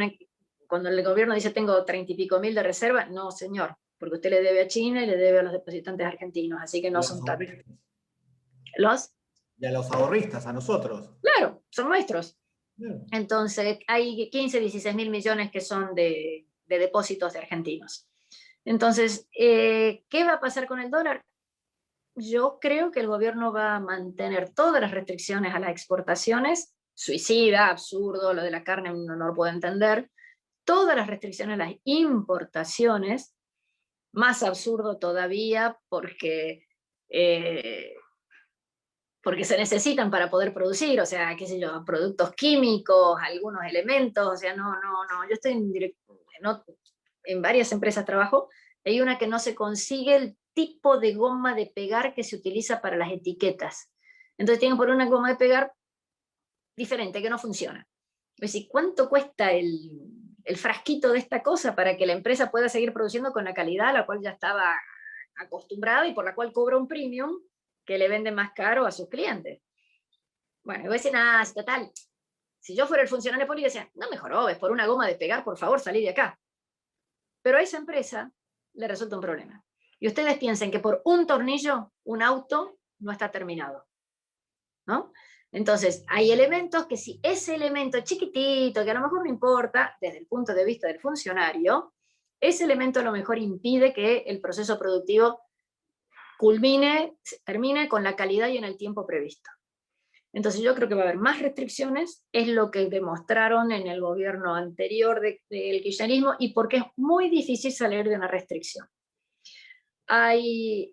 cuando el gobierno dice tengo 30 y pico mil de reserva, no señor, porque usted le debe a China y le debe a los depositantes argentinos, así que no son tan... Y a los ahorristas, a nosotros. Claro, son nuestros. Claro. Entonces hay 15, 16 mil millones que son de depósitos de argentinos. Entonces, ¿qué va a pasar con el dólar? Yo creo que el gobierno va a mantener todas las restricciones a las exportaciones, suicida, absurdo, lo de la carne no lo puedo entender, todas las restricciones a las importaciones, más absurdo todavía porque se necesitan para poder producir, o sea, qué sé yo, productos químicos, algunos elementos, o sea, no, yo estoy en varias empresas trabajo, hay una que no se consigue el tipo de goma de pegar que se utiliza para las etiquetas. Entonces tienen que poner una goma de pegar diferente, que no funciona. Es decir, ¿cuánto cuesta el frasquito de esta cosa para que la empresa pueda seguir produciendo con la calidad a la cual ya estaba acostumbrada y por la cual cobra un premium que le vende más caro a sus clientes? Bueno, y voy a decir, nada, total, si yo fuera el funcionario público, decía, no me jorobes, por una goma de pegar, por favor, salí de acá. Pero a esa empresa le resulta un problema. Y ustedes piensen que por un tornillo, un auto no está terminado, ¿no? Entonces, hay elementos que si ese elemento chiquitito, que a lo mejor no importa desde el punto de vista del funcionario, ese elemento a lo mejor impide que el proceso productivo termine con la calidad y en el tiempo previsto. Entonces yo creo que va a haber más restricciones, es lo que demostraron en el gobierno anterior del kirchnerismo, y porque es muy difícil salir de una restricción. Hay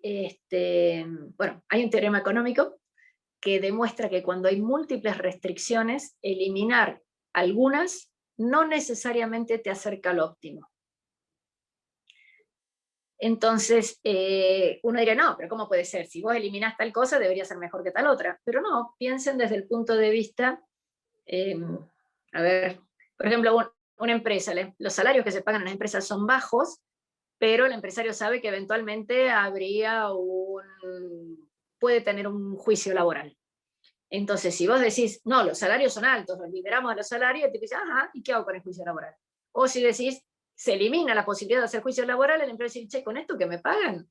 un teorema económico que demuestra que cuando hay múltiples restricciones, eliminar algunas no necesariamente te acerca al óptimo. Entonces, uno diría, no, pero ¿cómo puede ser? Si vos eliminás tal cosa, debería ser mejor que tal otra. Pero no, piensen desde el punto de vista, a ver, por ejemplo, una empresa, los salarios que se pagan en las empresas son bajos, pero el empresario sabe que eventualmente puede tener un juicio laboral. Entonces, si vos decís, no, los salarios son altos, los liberamos de los salarios, te dices, ajá, ¿y qué hago con el juicio laboral? O si decís, se elimina la posibilidad de hacer juicio laboral, el empresario dice, che, con esto que me pagan,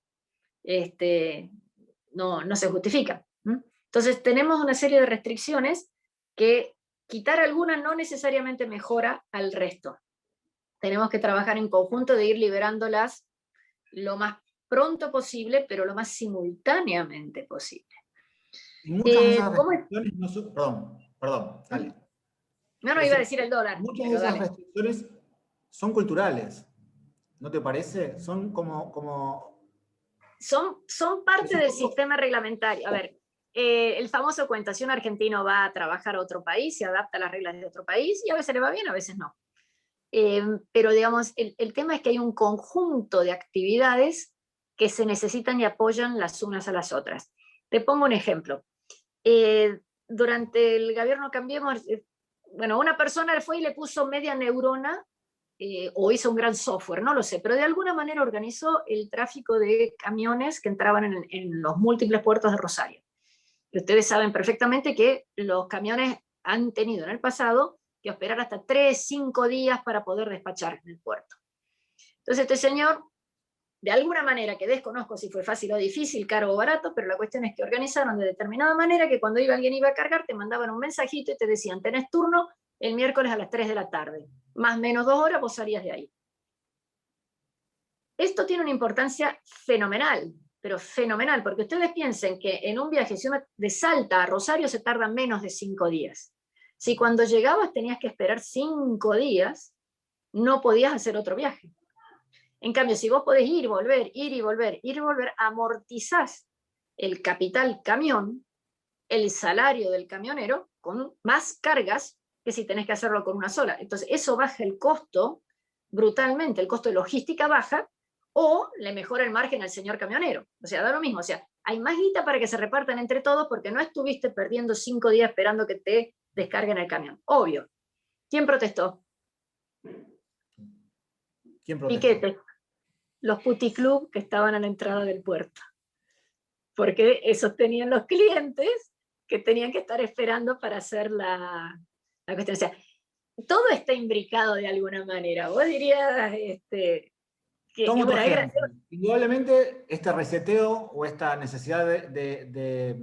no se justifica. Entonces tenemos una serie de restricciones que quitar algunas no necesariamente mejora al resto. Tenemos que trabajar en conjunto de ir liberándolas lo más pronto posible, pero lo más simultáneamente posible. Y muchas de esas restricciones no son... Perdón, dale. No, iba a decir el dólar. Muchas de esas restricciones son culturales, ¿no te parece? Son Son parte del sistema reglamentario. A ver, el famoso cuento, si un argentino va a trabajar a otro país, se adapta a las reglas de otro país, y a veces le va bien, a veces no. Pero digamos, el tema es que hay un conjunto de actividades que se necesitan y apoyan las unas a las otras. Te pongo un ejemplo. Durante el gobierno Cambiemos, una persona fue y le puso media neurona, o hizo un gran software, no lo sé, pero de alguna manera organizó el tráfico de camiones que entraban en los múltiples puertos de Rosario. Y ustedes saben perfectamente que los camiones han tenido en el pasado que esperar hasta 3-5 días para poder despachar en el puerto. Entonces este señor, de alguna manera, que desconozco si fue fácil o difícil, caro o barato, pero la cuestión es que organizaron de determinada manera que cuando alguien iba a cargar, te mandaban un mensajito y te decían, tenés turno el miércoles a las 3 de la tarde, más o menos 2 horas, vos salías de ahí. Esto tiene una importancia fenomenal, pero fenomenal, porque ustedes piensen que en un viaje, si uno de Salta a Rosario, se tarda menos de 5 días. Si cuando llegabas tenías que esperar 5 días, no podías hacer otro viaje. En cambio, si vos podés ir y volver, amortizás el capital camión, el salario del camionero, con más cargas que si tenés que hacerlo con una sola. Entonces, eso baja el costo brutalmente, el costo de logística baja, o le mejora el margen al señor camionero. O sea, da lo mismo. O sea, hay más guita para que se repartan entre todos porque no estuviste perdiendo 5 días esperando que te descarguen el camión. Obvio. ¿Quién protestó? ¿Quién protestó? Piquete. Los puticlub que estaban a la entrada del puerto. Porque esos tenían los clientes que tenían que estar esperando para hacer la cuestión. O sea, todo está imbricado de alguna manera. Vos dirías indudablemente este reseteo o esta necesidad de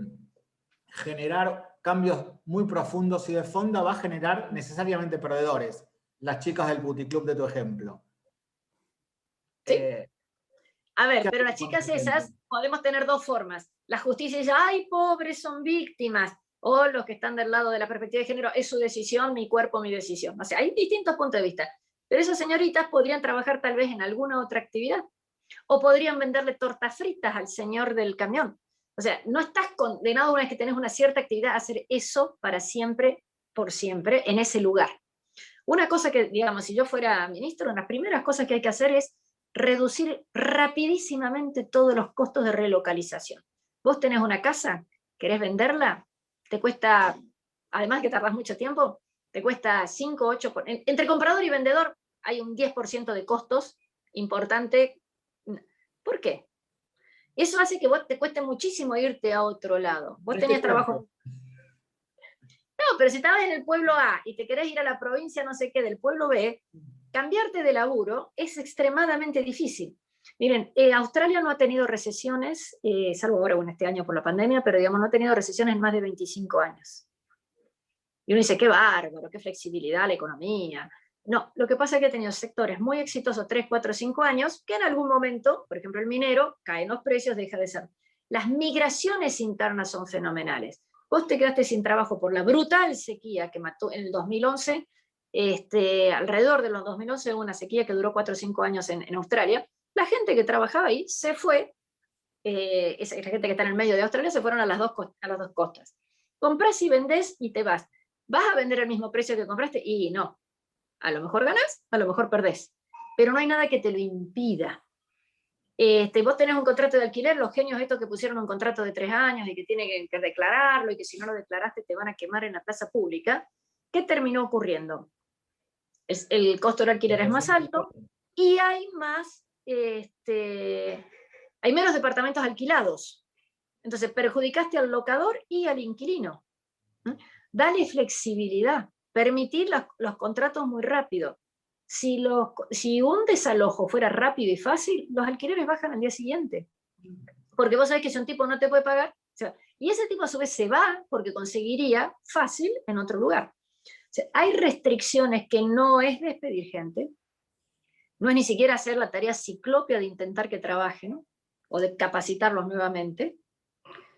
generar cambios muy profundos y de fondo va a generar necesariamente perdedores. Las chicas del puticlub de tu ejemplo. ¿Sí? A ver, pero las chicas esas podemos tener dos formas. La justicia dice, ay, pobres, son víctimas. O los que están del lado de la perspectiva de género, es su decisión, mi cuerpo, mi decisión. O sea, hay distintos puntos de vista. Pero esas señoritas podrían trabajar tal vez en alguna otra actividad, o podrían venderle tortas fritas al señor del camión. O sea, no estás condenado una vez que tenés una cierta actividad a hacer eso para siempre, por siempre, en ese lugar. Una cosa que, digamos, si yo fuera ministro, una de las primeras cosas que hay que hacer es reducir rapidísimamente todos los costos de relocalización. Vos tenés una casa, querés venderla, te cuesta, además que tardás mucho tiempo, te cuesta 5, 8, entre comprador y vendedor hay un 10% de costos importante. ¿Por qué? Eso hace que vos te cueste muchísimo irte a otro lado. Vos tenías trabajo... No, pero si estabas en el pueblo A y te querés ir a la provincia no sé qué del pueblo B, cambiarte de laburo es extremadamente difícil. Miren, Australia no ha tenido recesiones, salvo ahora este año por la pandemia, pero digamos no ha tenido recesiones en más de 25 años. Y uno dice, qué bárbaro, qué flexibilidad la economía. No, lo que pasa es que ha tenido sectores muy exitosos 3, 4, 5 años, que en algún momento, por ejemplo el minero, caen los precios, deja de ser. Las migraciones internas son fenomenales. Vos te quedaste sin trabajo por la brutal sequía que mató en el 2011, alrededor de los 2011 hubo una sequía que duró 4 o 5 años en Australia. La gente que trabajaba ahí se fue, esa gente que está en el medio de Australia, se fueron a las dos costas. Comprás y vendés y te vas. ¿Vas a vender al mismo precio que compraste? Y no. A lo mejor ganás, a lo mejor perdés. Pero no hay nada que te lo impida. Vos tenés un contrato de alquiler, los genios estos que pusieron un contrato de 3 años y que tienen que declararlo y que si no lo declaraste te van a quemar en la plaza pública. ¿Qué terminó ocurriendo? El costo del alquiler es más alto y hay menos departamentos alquilados. Entonces perjudicaste al locador y al inquilino. Dale flexibilidad, permitir los contratos muy rápido. Si un desalojo fuera rápido y fácil, los alquileres bajan al día siguiente. Porque vos sabés que si un tipo no te puede pagar, y ese tipo a su vez se va porque conseguiría fácil en otro lugar. O sea, hay restricciones que no es despedir gente, no es ni siquiera hacer la tarea ciclópea de intentar que trabajen, o de capacitarlos nuevamente,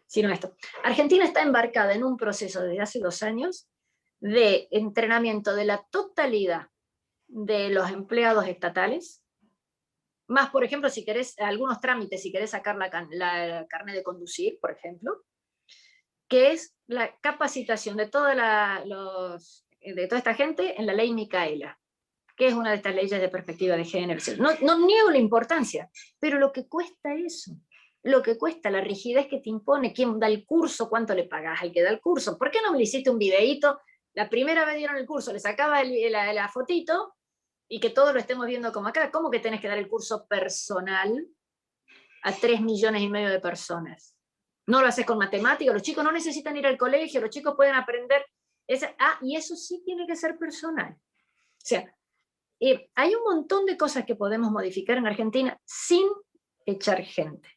sino esto. Argentina está embarcada en un proceso desde hace 2 años de entrenamiento de la totalidad de los empleados estatales, más, por ejemplo, si querés, algunos trámites, si querés sacar la carnet de conducir, por ejemplo, que es la capacitación de toda esta gente en la ley Micaela, que es una de estas leyes de perspectiva de género. No niego la importancia, pero lo que cuesta eso, lo que cuesta, la rigidez que te impone, quién da el curso, cuánto le pagás al que da el curso. ¿Por qué no me le hiciste un videíto? La primera vez dieron el curso, le sacaba la fotito, y que todos lo estemos viendo como acá. ¿Cómo que tenés que dar el curso personal a 3,5 millones de personas? No lo haces con matemáticas, los chicos no necesitan ir al colegio, los chicos pueden aprender. Y eso sí tiene que ser personal. O sea, hay un montón de cosas que podemos modificar en Argentina sin echar gente.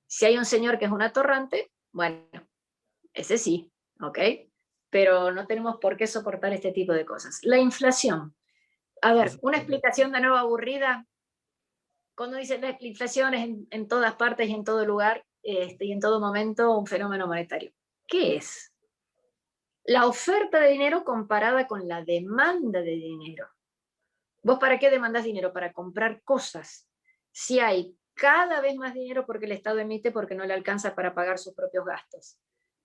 Si hay un señor que es un atorrante, bueno, ese sí, ¿ok? Pero no tenemos por qué soportar este tipo de cosas. La inflación. A ver, una explicación de nuevo aburrida. Cuando dicen la inflación es en todas partes y en todo lugar y en todo momento un fenómeno monetario. ¿Qué es? La oferta de dinero comparada con la demanda de dinero. ¿Vos para qué demandás dinero? Para comprar cosas. Si hay cada vez más dinero porque el Estado emite porque no le alcanza para pagar sus propios gastos.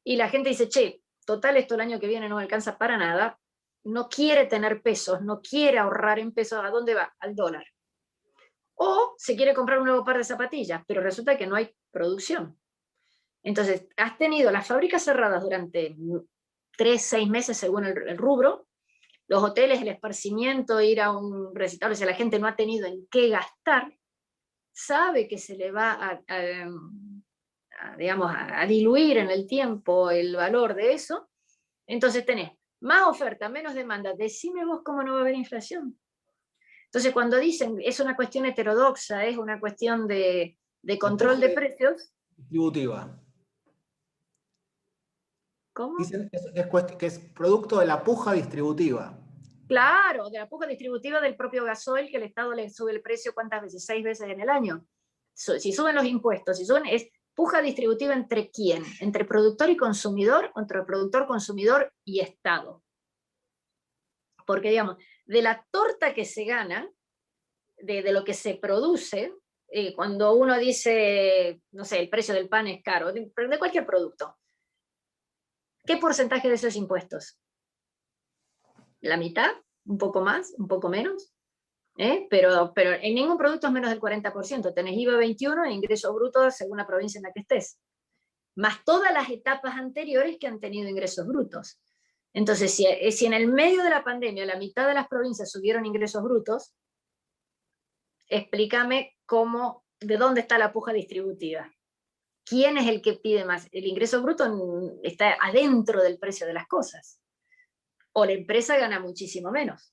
Y la gente dice, che, total esto el año que viene no me alcanza para nada, no quiere tener pesos, no quiere ahorrar en pesos, ¿a dónde va? Al dólar. O se quiere comprar un nuevo par de zapatillas, pero resulta que no hay producción. Entonces, has tenido las fábricas cerradas durante 3, 6 meses según el rubro, los hoteles, el esparcimiento, ir a un recital, o sea, la gente no ha tenido en qué gastar, sabe que se le va a diluir en el tiempo el valor de eso, entonces tenés más oferta, menos demanda. Decime vos cómo no va a haber inflación. Entonces, cuando dicen es una cuestión heterodoxa, es una cuestión de control de precios. Distributiva. ¿Cómo? Dicen que es producto de la puja distributiva. Claro, de la puja distributiva del propio gasoil, que el Estado le sube el precio ¿cuántas veces? 6 veces en el año. Si suben los impuestos, es puja distributiva ¿entre quién? ¿Entre productor y consumidor? ¿O entre productor, consumidor y Estado? Porque, digamos, de la torta que se gana, de lo que se produce, cuando uno dice, no sé, el precio del pan es caro, de cualquier producto, ¿qué porcentaje de esos impuestos? ¿La mitad? ¿Un poco más? ¿Un poco menos? Pero en ningún producto es menos del 40%. Tenés IVA 21 e ingresos brutos según la provincia en la que estés. Más todas las etapas anteriores que han tenido ingresos brutos. Entonces, si en el medio de la pandemia la mitad de las provincias subieron ingresos brutos, explícame de dónde está la puja distributiva. ¿Quién es el que pide más? El ingreso bruto está adentro del precio de las cosas. O la empresa gana muchísimo menos.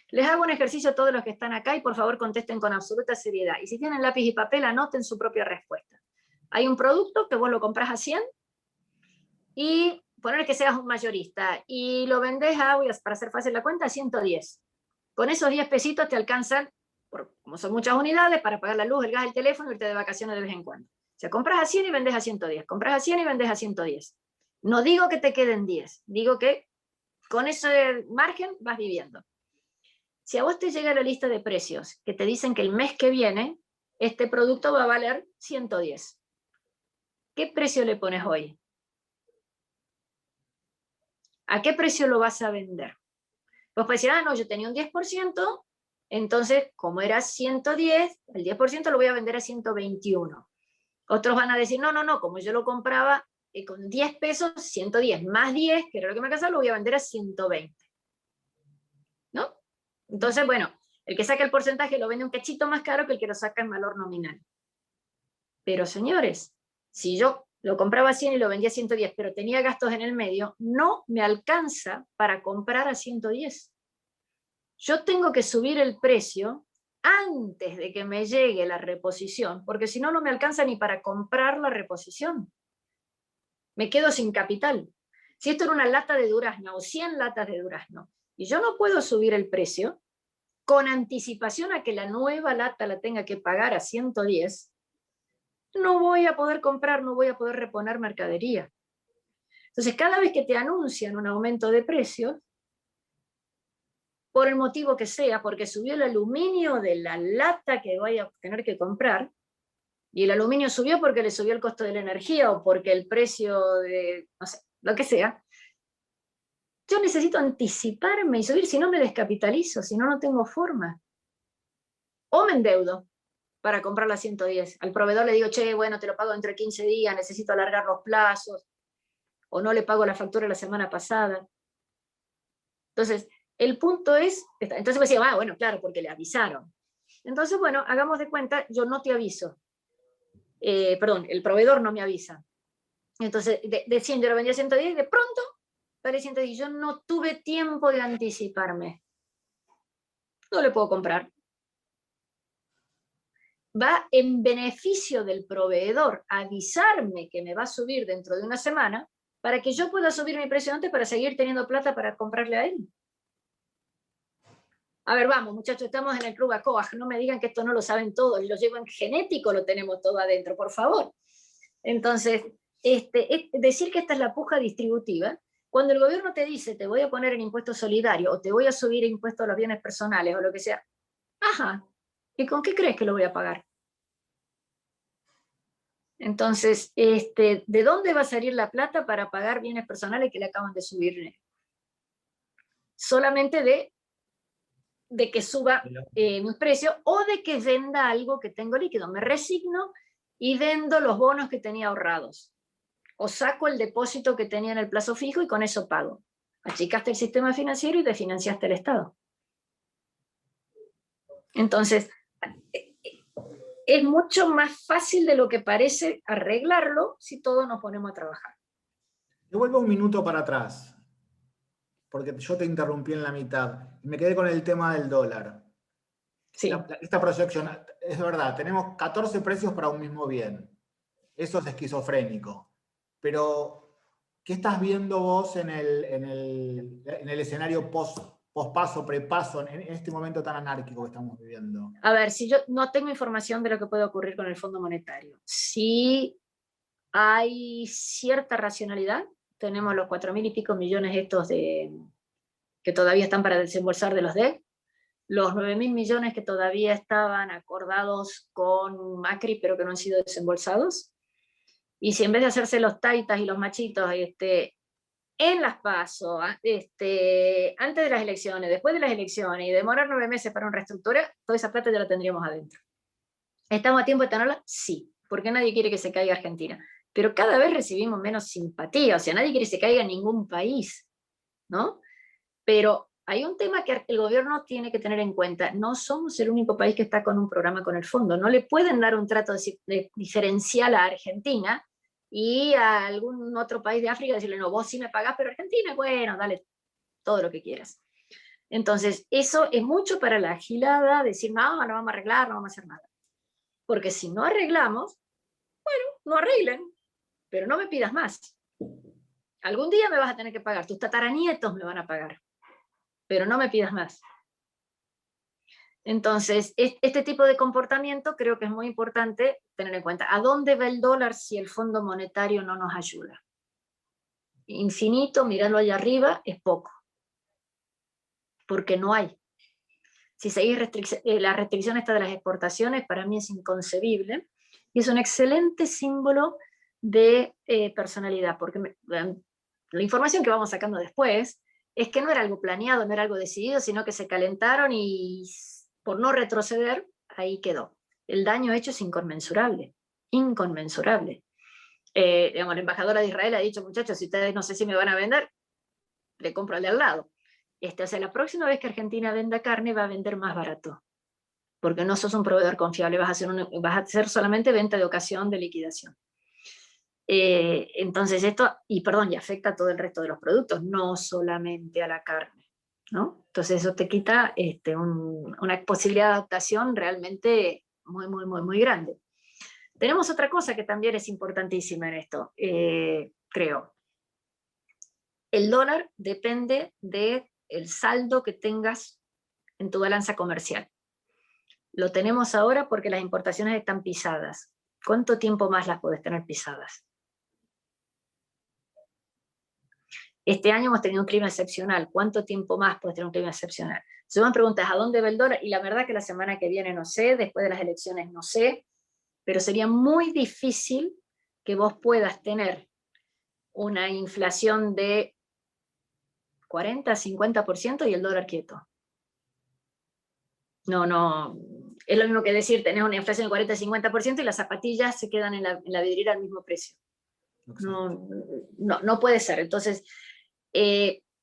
Les hago un ejercicio a todos los que están acá y por favor contesten con absoluta seriedad. Y si tienen lápiz y papel, anoten su propia respuesta. Hay un producto que vos lo compras a 100 y poner que seas un mayorista y lo vendés para hacer fácil la cuenta, a 110. Con esos 10 pesitos te alcanzan, como son muchas unidades, para pagar la luz, el gas, el teléfono y irte de vacaciones de vez en cuando. O sea, compras a 100 y vendes a 110. Compras a 100 y vendes a 110. No digo que te queden 10, digo que con ese margen vas viviendo. Si a vos te llega la lista de precios que te dicen que el mes que viene este producto va a valer 110, ¿qué precio le pones hoy? ¿A qué precio lo vas a vender? Vos podés decir, no, yo tenía un 10%, entonces como era 110, el 10% lo voy a vender a 121. Otros van a decir, no, como yo lo compraba con 10 pesos, 110 más 10, que era lo que me alcanzaba, lo voy a vender a 120. ¿No? Entonces, bueno, el que saca el porcentaje lo vende un cachito más caro que el que lo saca en valor nominal. Pero señores, si yo lo compraba a 100 y lo vendía a 110, pero tenía gastos en el medio, no me alcanza para comprar a 110. Yo tengo que subir el precio antes de que me llegue la reposición, porque si no, no me alcanza ni para comprar la reposición. Me quedo sin capital. Si esto era una lata de durazno o 100 latas de durazno, y yo no puedo subir el precio con anticipación a que la nueva lata la tenga que pagar a 110, no voy a poder comprar, no voy a poder reponer mercadería. Entonces, cada vez que te anuncian un aumento de precios, por el motivo que sea, porque subió el aluminio de la lata que voy a tener que comprar, y el aluminio subió porque le subió el costo de la energía o porque el precio de, no sé, lo que sea, yo necesito anticiparme y subir, si no me descapitalizo, si no, no tengo forma. O me endeudo para comprar la 110. Al proveedor le digo, che, bueno, te lo pago dentro de 15 días, necesito alargar los plazos, o no le pago la factura la semana pasada. Entonces, el punto es, entonces me decía, bueno, claro, porque le avisaron. Entonces, bueno, hagamos de cuenta, yo no te aviso. Perdón, el proveedor no me avisa. Entonces, de 100 yo lo vendía a 110 y de pronto vale 110. Yo no tuve tiempo de anticiparme. No le puedo comprar. Va en beneficio del proveedor avisarme que me va a subir dentro de una semana para que yo pueda subir mi precio antes para seguir teniendo plata para comprarle a él. A ver, vamos, muchachos, estamos en el Club ACOAG, no me digan que esto no lo saben todos, y lo llevo en genético, lo tenemos todo adentro, por favor. Entonces, decir que esta es la puja distributiva, cuando el gobierno te dice, te voy a poner en impuesto solidario, o te voy a subir el impuesto a los bienes personales, o lo que sea, ajá, ¿y con qué crees que lo voy a pagar? Entonces, ¿de dónde va a salir la plata para pagar bienes personales que le acaban de subir? Solamente de que suba mi precio o de que venda algo que tengo líquido. Me resigno y vendo los bonos que tenía ahorrados. O saco el depósito que tenía en el plazo fijo y con eso pago. Achicaste el sistema financiero y te financiaste el Estado. Entonces, es mucho más fácil de lo que parece arreglarlo si todos nos ponemos a trabajar. Yo vuelvo un minuto para atrás, porque yo te interrumpí en la mitad y me quedé con el tema del dólar. Sí. Esta proyección, es verdad, tenemos 14 precios para un mismo bien. Eso es esquizofrénico. Pero, ¿qué estás viendo vos en el escenario post-paso, prepaso, en este momento tan anárquico que estamos viviendo? A ver, si yo no tengo información de lo que puede ocurrir con el Fondo Monetario. Sí hay cierta racionalidad. Tenemos los 4.000 y pico millones estos de que todavía están para desembolsar de los DEC, los 9.000 millones que todavía estaban acordados con Macri, pero que no han sido desembolsados. Y si en vez de hacerse los taitas y los machitos en las PASO, antes de las elecciones, después de las elecciones, y demorar 9 meses para una reestructura, toda esa plata ya la tendríamos adentro. ¿Estamos a tiempo de tenerla? Sí, porque nadie quiere que se caiga Argentina. Pero cada vez recibimos menos simpatía, o sea, nadie quiere que se caiga ningún país, ¿no? Pero hay un tema que el gobierno tiene que tener en cuenta. No somos el único país que está con un programa con el fondo. No le pueden dar un trato diferencial a Argentina y a algún otro país de África decirle, no, vos sí me pagás, pero Argentina, bueno, dale todo lo que quieras. Entonces, eso es mucho para la gilada, decir, no, no vamos a arreglar, no vamos a hacer nada. Porque si no arreglamos, bueno, no arreglen, pero no me pidas más. Algún día me vas a tener que pagar, tus tataranietos me van a pagar, pero no me pidas más. Entonces, este tipo de comportamiento creo que es muy importante tener en cuenta. ¿A dónde va el dólar si el Fondo Monetario no nos ayuda? Infinito, mirarlo allá arriba, es poco. Porque no hay. Si seguís la restricción esta de las exportaciones, para mí es inconcebible. Y es un excelente símbolo de personalidad, porque la información que vamos sacando después es que no era algo planeado, no era algo decidido, sino que se calentaron y por no retroceder, ahí quedó. El daño hecho es inconmensurable, inconmensurable. Digamos, la embajadora de Israel ha dicho, muchachos, si ustedes no sé si me van a vender, le compro al de al lado. O sea, la próxima vez que Argentina venda carne va a vender más barato, porque no sos un proveedor confiable, vas a hacer solamente venta de ocasión, de liquidación. Entonces esto, y afecta a todo el resto de los productos, no solamente a la carne, ¿no? Entonces eso te quita una posibilidad de adaptación realmente muy, muy, muy, muy grande. Tenemos otra cosa que también es importantísima en esto, creo. El dólar depende del saldo que tengas en tu balanza comercial. Lo tenemos ahora porque las importaciones están pisadas. ¿Cuánto tiempo más las podés tener pisadas? Este año hemos tenido un clima excepcional. ¿Cuánto tiempo más puede tener un clima excepcional? Se me preguntas, ¿a dónde va el dólar? Y la verdad que la semana que viene no sé, después de las elecciones no sé, pero sería muy difícil que vos puedas tener una inflación de 40, 50% y el dólar quieto. No, es lo mismo que decir, tenés una inflación del 40-50% y las zapatillas se quedan en la vidriera al mismo precio. No puede ser. Entonces,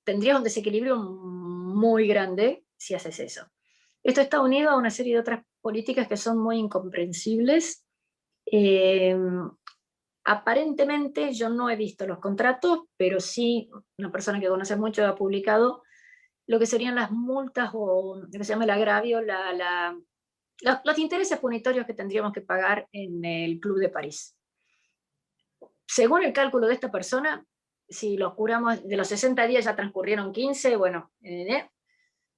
tendrías un desequilibrio muy grande si haces eso. Esto está unido a una serie de otras políticas que son muy incomprensibles. Aparentemente, yo no he visto los contratos, pero sí, una persona que conoce mucho ha publicado lo que serían las multas o lo que se llama el agravio, los intereses punitorios que tendríamos que pagar en el Club de París. Según el cálculo de esta persona, si los curamos, de los 60 días ya transcurrieron 15, bueno,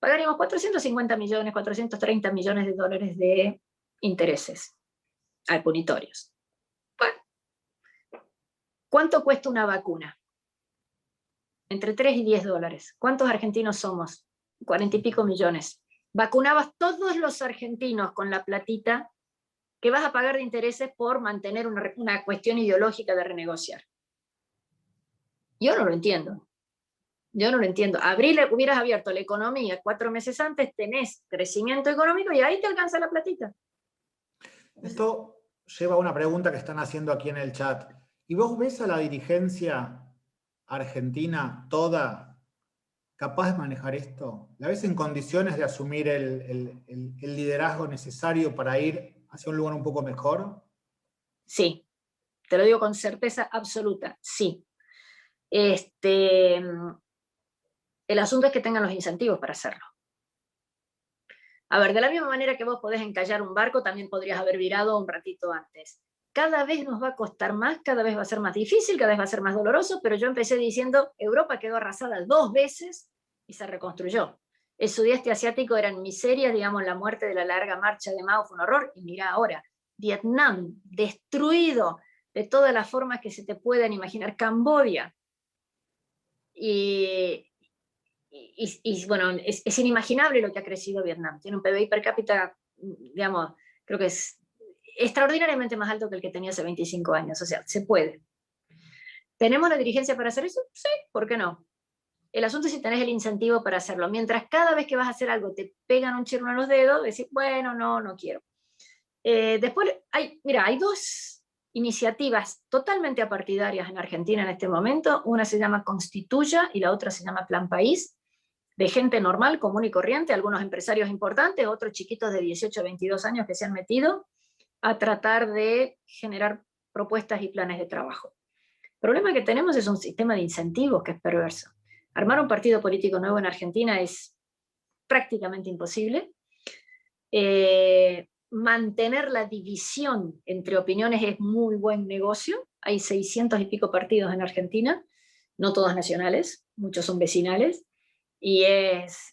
pagaríamos 450 millones, 430 millones de dólares de intereses punitorios. Bueno, ¿cuánto cuesta una vacuna? Entre 3 y 10 dólares. ¿Cuántos argentinos somos? 40 y pico millones. Vacunabas todos los argentinos con la platita que vas a pagar de intereses por mantener una cuestión ideológica de renegociar. Yo no lo entiendo. Yo no lo entiendo. Hubieras abierto la economía 4 meses antes, tenés crecimiento económico y ahí te alcanza la platita. Esto lleva a una pregunta que están haciendo aquí en el chat. ¿Y vos ves a la dirigencia argentina toda capaz de manejar esto? ¿La ves en condiciones de asumir el liderazgo necesario para ir hacia un lugar un poco mejor? Sí, te lo digo con certeza absoluta, sí. El asunto es que tengan los incentivos para hacerlo. A ver, de la misma manera que vos podés encallar un barco, también podrías haber virado un ratito antes. Cada vez nos va a costar más, cada vez va a ser más difícil, cada vez va a ser más doloroso, pero yo empecé diciendo, Europa quedó arrasada 2 veces y se reconstruyó. El sudeste asiático era en miseria, digamos, la muerte de la larga marcha de Mao fue un horror, y mira ahora, Vietnam, destruido de todas las formas que se te puedan imaginar, Camboya, y bueno, es inimaginable lo que ha crecido Vietnam. Tiene un PBI per cápita, digamos, creo que es extraordinariamente más alto que el que tenía hace 25 años, o sea, se puede. ¿Tenemos la dirigencia para hacer eso? Sí, ¿por qué no? El asunto es si tenés el incentivo para hacerlo. Mientras cada vez que vas a hacer algo te pegan un chirro en los dedos, decir, bueno, no quiero. Después, hay 2 iniciativas totalmente apartidarias en Argentina en este momento. Una se llama Constituya y la otra se llama Plan País, de gente normal, común y corriente, algunos empresarios importantes, otros chiquitos de 18 a 22 años que se han metido a tratar de generar propuestas y planes de trabajo. El problema que tenemos es un sistema de incentivos que es perverso. Armar un partido político nuevo en Argentina es prácticamente imposible. Mantener la división entre opiniones es muy buen negocio. Hay 600 y pico partidos en Argentina, no todos nacionales, muchos son vecinales, y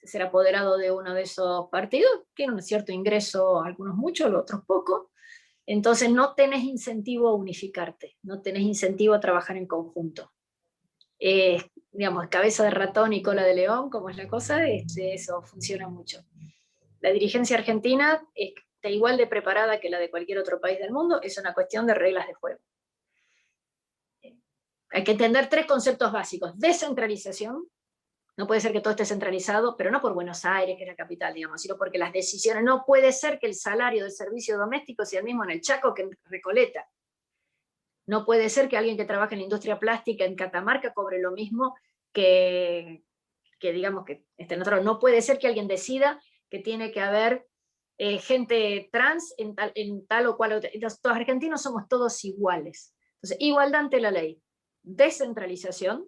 ser apoderado de uno de esos partidos tiene un cierto ingreso, algunos muchos, los otros poco. Entonces no tenés incentivo a unificarte, no tenés incentivo a trabajar en conjunto. Digamos, cabeza de ratón y cola de león, como es la cosa, eso funciona mucho. La dirigencia argentina está igual de preparada que la de cualquier otro país del mundo, es una cuestión de reglas de juego. Hay que entender 3 conceptos básicos. Descentralización, no puede ser que todo esté centralizado, pero no por Buenos Aires, que es la capital, digamos, sino porque las decisiones, no puede ser que el salario del servicio doméstico sea el mismo en el Chaco que en Recoleta. No puede ser que alguien que trabaja en la industria plástica en Catamarca cobre lo mismo que digamos, que no puede ser que alguien decida que tiene que haber gente trans en tal o cual. Los argentinos somos todos iguales. Entonces, igualdad ante la ley, descentralización,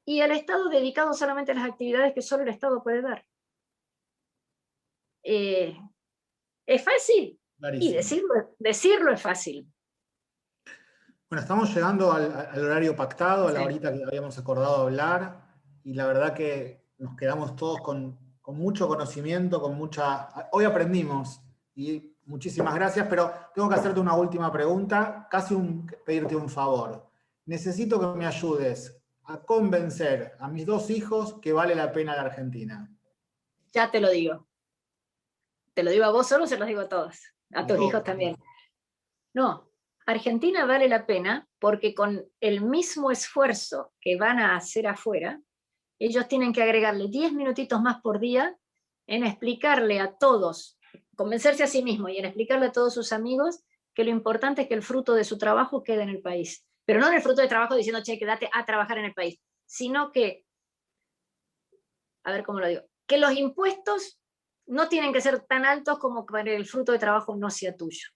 y el Estado dedicado solamente a las actividades que solo el Estado puede dar. ¿Es fácil? Clarísimo. Y decirlo es fácil. Bueno, estamos llegando al horario pactado, a la horita que habíamos acordado hablar, y la verdad que nos quedamos todos con mucho conocimiento, Hoy aprendimos, y muchísimas gracias, pero tengo que hacerte una última pregunta, pedirte un favor. Necesito que me ayudes a convencer a mis 2 hijos que vale la pena la Argentina. Ya te lo digo. ¿Te lo digo a vos solo o se los digo a todos? A tus hijos también. No, Argentina vale la pena porque con el mismo esfuerzo que van a hacer afuera, ellos tienen que agregarle 10 minutitos más por día en explicarle a todos, convencerse a sí mismos y en explicarle a todos sus amigos que lo importante es que el fruto de su trabajo quede en el país. Pero no en el fruto de trabajo diciendo, che, quédate a trabajar en el país, sino que, a ver cómo lo digo, que los impuestos no tienen que ser tan altos como para que el fruto de trabajo no sea tuyo.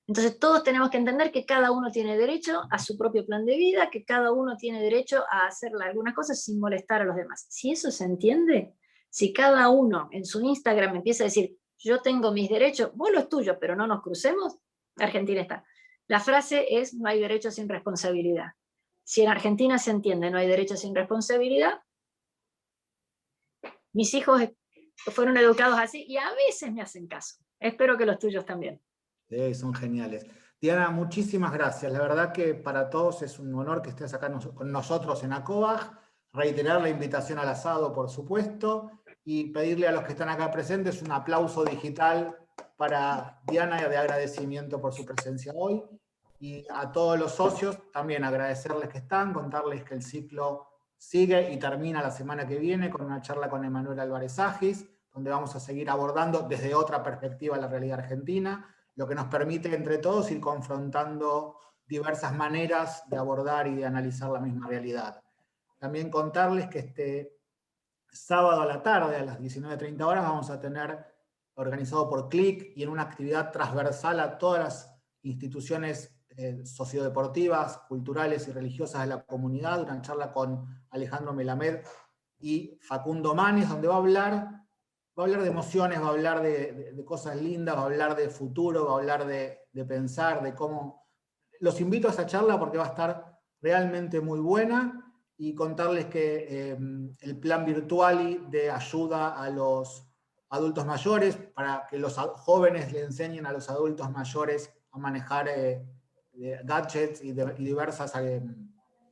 Entonces todos tenemos que entender que cada uno tiene derecho a su propio plan de vida, que cada uno tiene derecho a hacer algunas cosas sin molestar a los demás. Si eso se entiende, si cada uno en su Instagram empieza a decir, yo tengo mis derechos, vos los tuyos, pero no nos crucemos, Argentina está. La frase es, no hay derecho sin responsabilidad. Si en Argentina se entiende, no hay derecho sin responsabilidad, mis hijos fueron educados así y a veces me hacen caso. Espero que los tuyos también. Sí, son geniales. Diana, muchísimas gracias. La verdad que para todos es un honor que estés acá con nosotros en ACOAG. Reiterar la invitación al asado, por supuesto, y pedirle a los que están acá presentes un aplauso digital para Diana y de agradecimiento por su presencia hoy. Y a todos los socios también agradecerles que están, contarles que el ciclo sigue y termina la semana que viene con una charla con Emanuel Álvarez Agis, donde vamos a seguir abordando desde otra perspectiva la realidad argentina, lo que nos permite entre todos ir confrontando diversas maneras de abordar y de analizar la misma realidad. También contarles que este sábado a la tarde, a las 19:30 horas, vamos a tener, organizado por CLIC y en una actividad transversal a todas las instituciones sociodeportivas, culturales y religiosas de la comunidad, una charla con Alejandro Melamed y Facundo Manes, donde va a hablar de emociones, va a hablar de cosas lindas, va a hablar de futuro, va a hablar de pensar, de cómo... Los invito a esa charla porque va a estar realmente muy buena, y contarles que el plan Virtuali de ayuda a los adultos mayores, para que los jóvenes le enseñen a los adultos mayores a manejar gadgets y diversas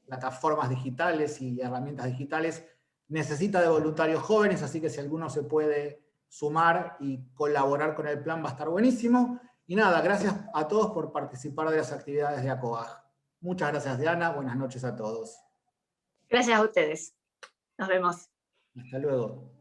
plataformas digitales y herramientas digitales, necesita de voluntarios jóvenes, así que si alguno se puede sumar y colaborar con el plan va a estar buenísimo. Y nada, gracias a todos por participar de las actividades de ACOAG. Muchas gracias, Diana. Buenas noches a todos. Gracias a ustedes. Nos vemos. Hasta luego.